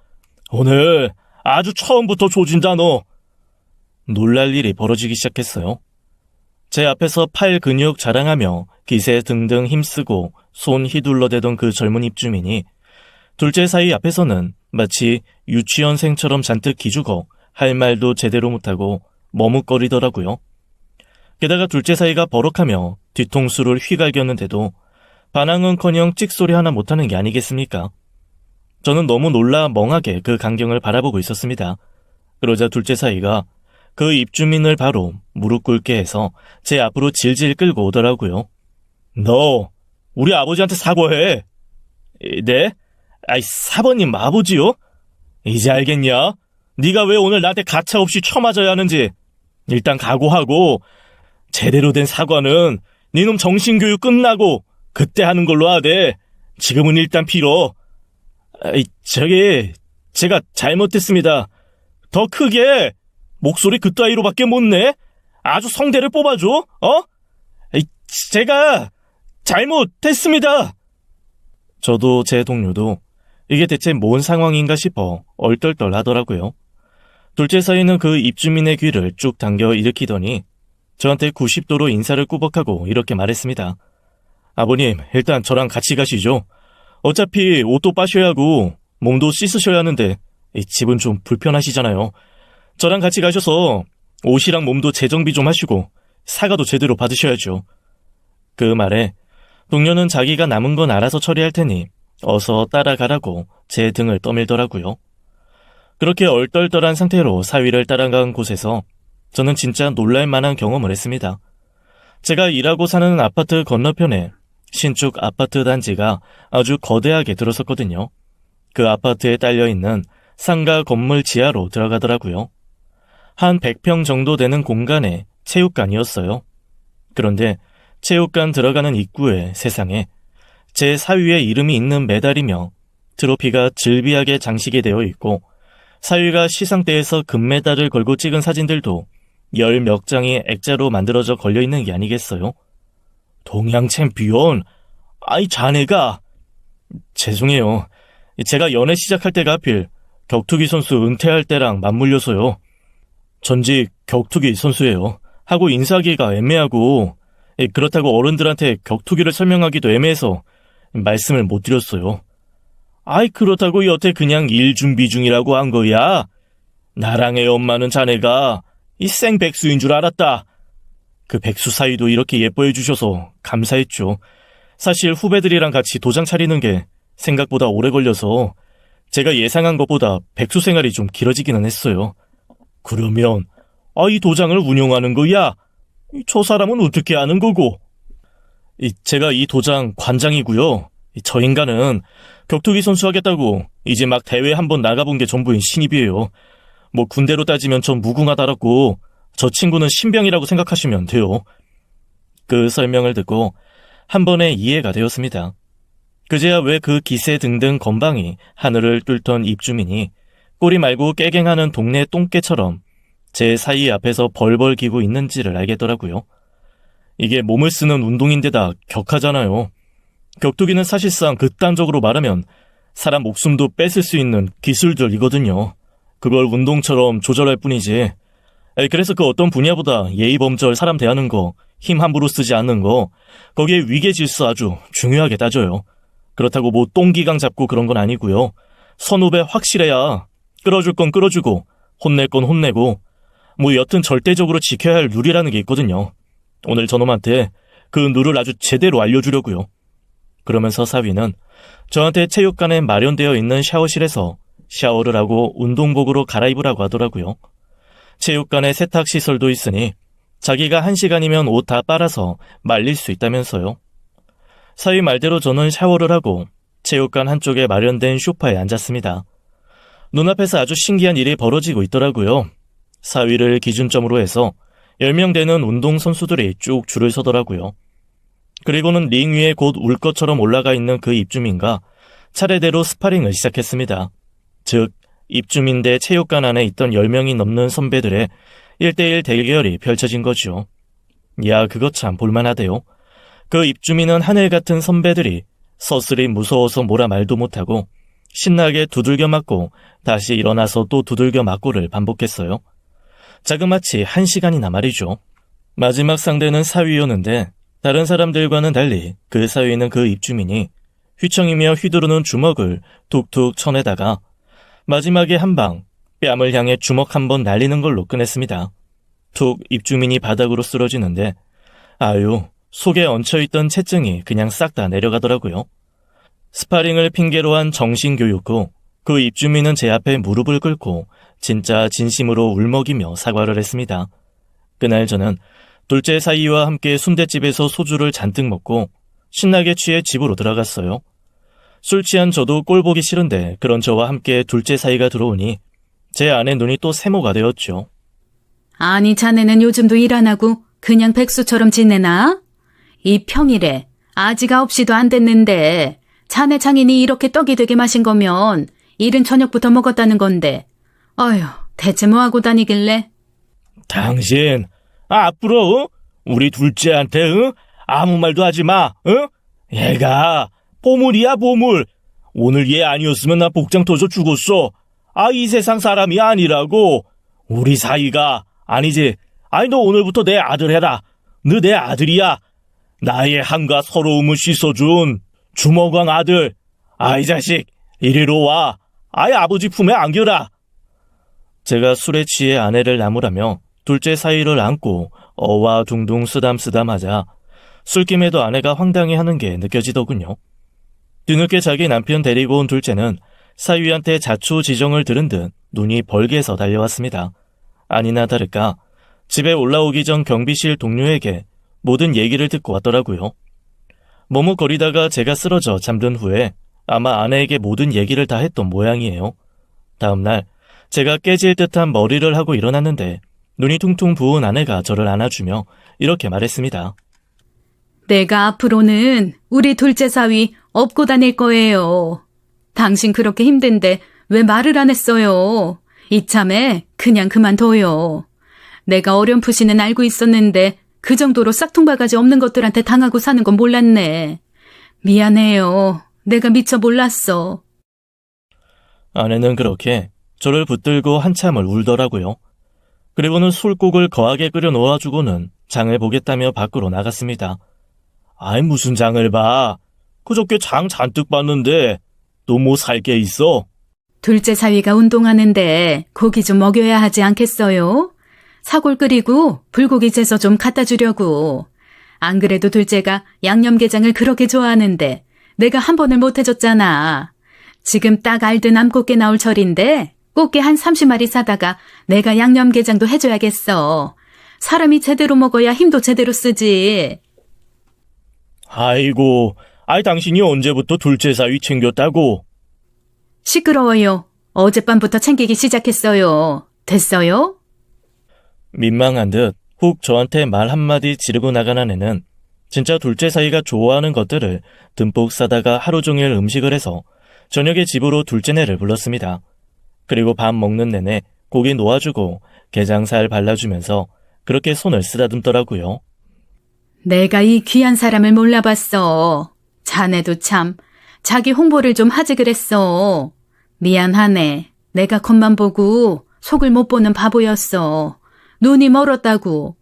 오늘 아주 처음부터 조진다 너. 놀랄 일이 벌어지기 시작했어요. 제 앞에서 팔 근육 자랑하며 기세 등등 힘쓰고 손 휘둘러대던 그 젊은 입주민이 둘째 사위 앞에서는 마치 유치원생처럼 잔뜩 기죽어 할 말도 제대로 못하고 머뭇거리더라고요. 게다가 둘째 사위가 버럭하며 뒤통수를 휘갈겼는데도 반항은커녕 찍소리 하나 못하는 게 아니겠습니까? 저는 너무 놀라 멍하게 그 광경을 바라보고 있었습니다. 그러자 둘째 사위가 그 입주민을 바로 무릎 꿇게 해서 제 앞으로 질질 끌고 오더라고요. 너 우리 아버지한테 사과해. 네? 사번님 아버지요? 이제 알겠냐? 네가 왜 오늘 나한테 가차없이 쳐맞아야 하는지. 일단 각오하고 제대로 된 사과는 네놈 정신교육 끝나고 그때 하는 걸로 하되 지금은 일단 빌어. 제가 잘못했습니다. 더 크게 목소리 그따위로밖에 못 내? 아주 성대를 뽑아줘? 제가 잘못했습니다. 저도 제 동료도 이게 대체 뭔 상황인가 싶어 얼떨떨 하더라고요. 둘째 사위는 그 입주민의 귀를 쭉 당겨 일으키더니 저한테 90도로 인사를 꾸벅하고 이렇게 말했습니다. 아버님, 일단 저랑 같이 가시죠. 어차피 옷도 빠셔야 하고 몸도 씻으셔야 하는데 이 집은 좀 불편하시잖아요. 저랑 같이 가셔서 옷이랑 몸도 재정비 좀 하시고 사과도 제대로 받으셔야죠. 그 말에 동료는 자기가 남은 건 알아서 처리할 테니 어서 따라가라고 제 등을 떠밀더라고요. 그렇게 얼떨떨한 상태로 사위를 따라간 곳에서 저는 진짜 놀랄만한 경험을 했습니다. 제가 일하고 사는 아파트 건너편에 신축 아파트 단지가 아주 거대하게 들어섰거든요. 그 아파트에 딸려있는 상가 건물 지하로 들어가더라고요. 한 100평 정도 되는 공간에 체육관이었어요. 그런데 체육관 들어가는 입구에 세상에 제 사위의 이름이 있는 메달이며 트로피가 즐비하게 장식이 되어 있고 사위가 시상대에서 금메달을 걸고 찍은 사진들도 열 몇 장이 액자로 만들어져 걸려있는 게 아니겠어요? 동양 챔피언? 아이 자네가... 죄송해요. 제가 연애 시작할 때가 하필 격투기 선수 은퇴할 때랑 맞물려서요. 전직 격투기 선수예요. 하고 인사하기가 애매하고 그렇다고 어른들한테 격투기를 설명하기도 애매해서 말씀을 못 드렸어요. 아이 그렇다고 여태 그냥 일 준비 중이라고 한 거야. 나랑 애 엄마는 자네가 이 생백수인 줄 알았다. 그 백수 사위도 이렇게 예뻐해 주셔서 감사했죠. 사실 후배들이랑 같이 도장 차리는 게 생각보다 오래 걸려서 제가 예상한 것보다 백수 생활이 좀 길어지기는 했어요. 그러면 이 도장을 운영하는 거야? 저 사람은 어떻게 아는 거고? 제가 이 도장 관장이고요. 저 인간은 격투기 선수 하겠다고 이제 막 대회 한번 나가본 게 전부인 신입이에요. 뭐 군대로 따지면 전 무궁화달았고 저 친구는 신병이라고 생각하시면 돼요. 그 설명을 듣고 한 번에 이해가 되었습니다. 그제야 왜 그 기세 등등 건방이 하늘을 뚫던 입주민이 꼬리 말고 깨갱하는 동네 똥개처럼 제 사이 앞에서 벌벌 기고 있는지를 알겠더라고요. 이게 몸을 쓰는 운동인데다 격하잖아요. 격투기는 사실상 극단적으로 말하면 사람 목숨도 뺏을 수 있는 기술들이거든요. 그걸 운동처럼 조절할 뿐이지. 그래서 그 어떤 분야보다 예의범절 사람 대하는 거, 힘 함부로 쓰지 않는 거, 거기에 위계질서 아주 중요하게 따져요. 그렇다고 뭐 똥기강 잡고 그런 건 아니고요. 선후배 확실해야 끌어줄 건 끌어주고 혼낼 건 혼내고 뭐 여튼 절대적으로 지켜야 할 룰이라는 게 있거든요. 오늘 저놈한테 그 룰을 아주 제대로 알려주려고요. 그러면서 사위는 저한테 체육관에 마련되어 있는 샤워실에서 샤워를 하고 운동복으로 갈아입으라고 하더라고요. 체육관에 세탁시설도 있으니 자기가 1시간이면 옷 다 빨아서 말릴 수 있다면서요. 사위 말대로 저는 샤워를 하고 체육관 한쪽에 마련된 소파에 앉았습니다. 눈앞에서 아주 신기한 일이 벌어지고 있더라고요. 사위를 기준점으로 해서 10명 되는 운동선수들이 쭉 줄을 서더라고요. 그리고는 링 위에 곧 울 것처럼 올라가 있는 그 입주민과 차례대로 스파링을 시작했습니다. 즉, 입주민 대 체육관 안에 있던 10명이 넘는 선배들의 1대1 대결이 펼쳐진 거죠. 야, 그거 참 볼만하대요. 그 입주민은 하늘 같은 선배들이 서슬이 무서워서 뭐라 말도 못하고 신나게 두들겨 맞고 다시 일어나서 또 두들겨 맞고를 반복했어요. 자그마치 1시간이나 말이죠. 마지막 상대는 사위였는데 다른 사람들과는 달리 그 사위는 그 입주민이 휘청이며 휘두르는 주먹을 툭툭 쳐내다가 마지막에 한 방 뺨을 향해 주먹 한 번 날리는 걸로 끝냈습니다. 툭 입주민이 바닥으로 쓰러지는데 아유, 속에 얹혀있던 체증이 그냥 싹 다 내려가더라고요. 스파링을 핑계로 한 정신교육 후 그 입주민은 제 앞에 무릎을 꿇고 진짜 진심으로 울먹이며 사과를 했습니다. 그날 저는 둘째 사이와 함께 순댓집에서 소주를 잔뜩 먹고 신나게 취해 집으로 들어갔어요. 술 취한 저도 꼴 보기 싫은데 그런 저와 함께 둘째 사이가 들어오니 제 안에 눈이 또 세모가 되었죠. 아니 자네는 요즘도 일 안 하고 그냥 백수처럼 지내나? 이 평일에 아지가 없이도 안 됐는데 자네 장인이 이렇게 떡이 되게 마신 거면 일은 저녁부터 먹었다는 건데 어휴 대체 뭐하고 다니길래? 당신 앞으로 우리 둘째한테 아무 말도 하지 마. 얘가 보물이야 보물. 오늘 얘 아니었으면 나 복장 터져 죽었어. 이 세상 사람이 아니라고. 우리 사이가 아니지. 너 오늘부터 내 아들 해라. 너 내 아들이야. 나의 한과 서러움을 씻어준 주먹왕 아들. 이 자식 이리로 와. 아버지 품에 안겨라. 제가 술에 취해 아내를 나무라며 둘째 사이를 안고 어와둥둥 쓰담쓰담하자 술김에도 아내가 황당해하는 게 느껴지더군요. 뒤늦게 자기 남편 데리고 온 둘째는 사위한테 자초지정을 들은 듯 눈이 벌게서 달려왔습니다. 아니나 다를까 집에 올라오기 전 경비실 동료에게 모든 얘기를 듣고 왔더라고요. 머뭇거리다가 제가 쓰러져 잠든 후에 아마 아내에게 모든 얘기를 다 했던 모양이에요. 다음날 제가 깨질 듯한 머리를 하고 일어났는데 눈이 퉁퉁 부은 아내가 저를 안아주며 이렇게 말했습니다. 내가 앞으로는 우리 둘째 사위 업고 다닐 거예요. 당신 그렇게 힘든데 왜 말을 안 했어요? 이참에 그냥 그만둬요. 내가 어렴풋이는 알고 있었는데 그 정도로 싹퉁바가지 없는 것들한테 당하고 사는 건 몰랐네. 미안해요. 내가 미처 몰랐어. 아내는 그렇게 저를 붙들고 한참을 울더라고요. 그리고는 술국을 거하게 끓여 놓아주고는 장을 보겠다며 밖으로 나갔습니다. 아이 무슨 장을 봐. 그저께 장 잔뜩 봤는데 또 뭐 살 게 있어? 둘째 사위가 운동하는데 고기 좀 먹여야 하지 않겠어요? 사골 끓이고 불고기 채서 좀 갖다 주려고. 안 그래도 둘째가 양념게장을 그렇게 좋아하는데 내가 한 번을 못 해줬잖아. 지금 딱 알든 암꽃게 나올 철인데 꽃게 한 30마리 사다가 내가 양념게장도 해줘야겠어. 사람이 제대로 먹어야 힘도 제대로 쓰지. 아이고, 당신이 언제부터 둘째 사위 챙겼다고? 시끄러워요. 어젯밤부터 챙기기 시작했어요. 됐어요? 민망한 듯 훅 저한테 말 한마디 지르고 나간 아내는 진짜 둘째 사위가 좋아하는 것들을 듬뿍 싸다가 하루 종일 음식을 해서 저녁에 집으로 둘째네를 불렀습니다. 그리고 밥 먹는 내내 고기 놓아주고 게장살 발라주면서 그렇게 손을 쓰다듬더라고요. 내가 이 귀한 사람을 몰라봤어. 자네도 참 자기 홍보를 좀 하지 그랬어. 미안하네. 내가 겉만 보고 속을 못 보는 바보였어. 눈이 멀었다고.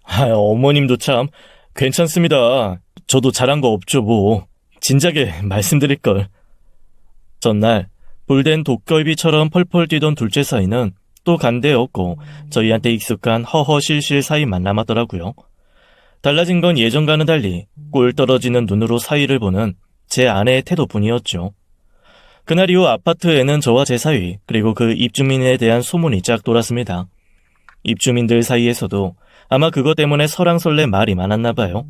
어머님도 참 괜찮습니다. 저도 잘한 거 없죠 뭐. 진작에 말씀드릴걸. 전날 불된 독걸비처럼 펄펄 뛰던 둘째 사이는 또 간데 없고 저희한테 익숙한 허허실실 사이만 남았더라고요. 달라진 건 예전과는 달리 꿀 떨어지는 눈으로 사위를 보는 제 아내의 태도뿐이었죠. 그날 이후 아파트에는 저와 제 사위 그리고 그 입주민에 대한 소문이 쫙 돌았습니다. 입주민들 사이에서도 아마 그것 때문에 설왕설래 말이 많았나 봐요.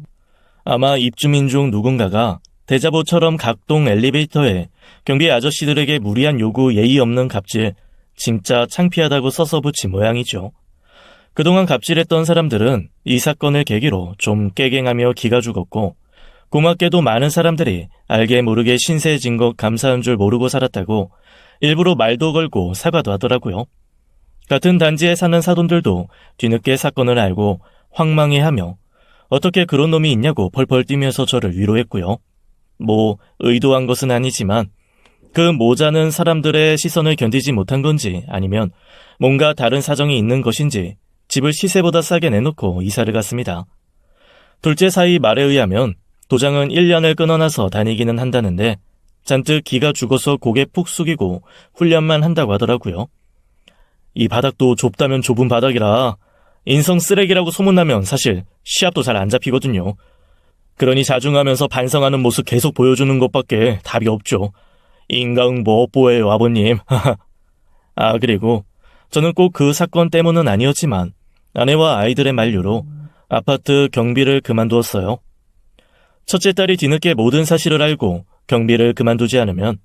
아마 입주민 중 누군가가 대자보처럼 각동 엘리베이터에 경비 아저씨들에게 무리한 요구 예의 없는 갑질, 진짜 창피하다고 써서 붙인 모양이죠. 그동안 갑질했던 사람들은 이 사건을 계기로 좀 깨갱하며 기가 죽었고 고맙게도 많은 사람들이 알게 모르게 신세진 것 감사한 줄 모르고 살았다고 일부러 말도 걸고 사과도 하더라고요. 같은 단지에 사는 사돈들도 뒤늦게 사건을 알고 황망해하며 어떻게 그런 놈이 있냐고 펄펄 뛰면서 저를 위로했고요. 뭐 의도한 것은 아니지만 그 모자는 사람들의 시선을 견디지 못한 건지 아니면 뭔가 다른 사정이 있는 것인지 집을 시세보다 싸게 내놓고 이사를 갔습니다. 둘째 사이 말에 의하면 도장은 1년을 끊어놔서 다니기는 한다는데 잔뜩 기가 죽어서 고개 푹 숙이고 훈련만 한다고 하더라고요. 이 바닥도 좁다면 좁은 바닥이라 인성 쓰레기라고 소문나면 사실 시합도 잘 안 잡히거든요. 그러니 자중하면서 반성하는 모습 계속 보여주는 것밖에 답이 없죠. 인강 뭐 뽀예요 아버님. 그리고 저는 꼭 그 사건 때문은 아니었지만 아내와 아이들의 만류로 아파트 경비를 그만두었어요. 첫째 딸이 뒤늦게 모든 사실을 알고 경비를 그만두지 않으면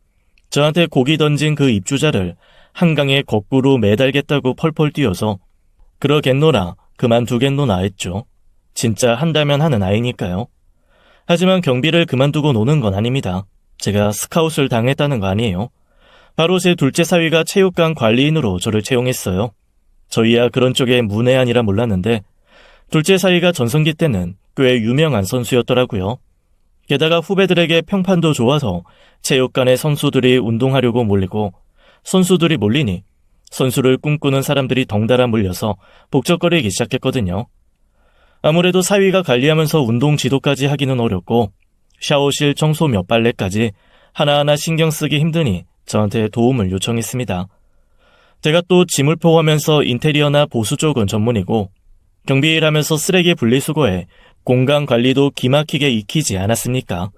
저한테 고기 던진 그 입주자를 한강에 거꾸로 매달겠다고 펄펄 뛰어서 그러겠노라 그만두겠노나 했죠. 진짜 한다면 하는 아이니까요. 하지만 경비를 그만두고 노는 건 아닙니다. 제가 스카웃을 당했다는 거 아니에요. 바로 제 둘째 사위가 체육관 관리인으로 저를 채용했어요. 저희야 그런 쪽에 문외한이라 몰랐는데 둘째 사위가 전성기 때는 꽤 유명한 선수였더라고요. 게다가 후배들에게 평판도 좋아서 체육관에 선수들이 운동하려고 몰리고 선수들이 몰리니 선수를 꿈꾸는 사람들이 덩달아 몰려서 복적거리기 시작했거든요. 아무래도 사위가 관리하면서 운동 지도까지 하기는 어렵고 샤워실 청소 몇 빨래까지 하나하나 신경 쓰기 힘드니 저한테 도움을 요청했습니다. 제가 또 짐을 포함하면서 인테리어나 보수 쪽은 전문이고 경비 일하면서 쓰레기 분리수거에 공간 관리도 기막히게 익히지 않았습니까?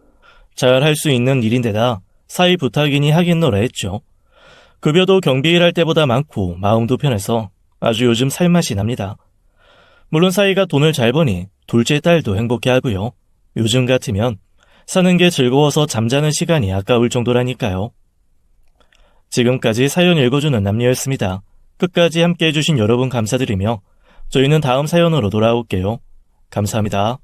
잘 할 수 있는 일인데다 사위 부탁이니 하겠노라 했죠. 급여도 경비 일할 때보다 많고 마음도 편해서 아주 요즘 살맛이 납니다. 물론 사위가 돈을 잘 버니 둘째 딸도 행복해하고요. 요즘 같으면 사는 게 즐거워서 잠자는 시간이 아까울 정도라니까요. 지금까지 사연 읽어주는 남녀였습니다. 끝까지 함께 해주신 여러분 감사드리며 저희는 다음 사연으로 돌아올게요. 감사합니다.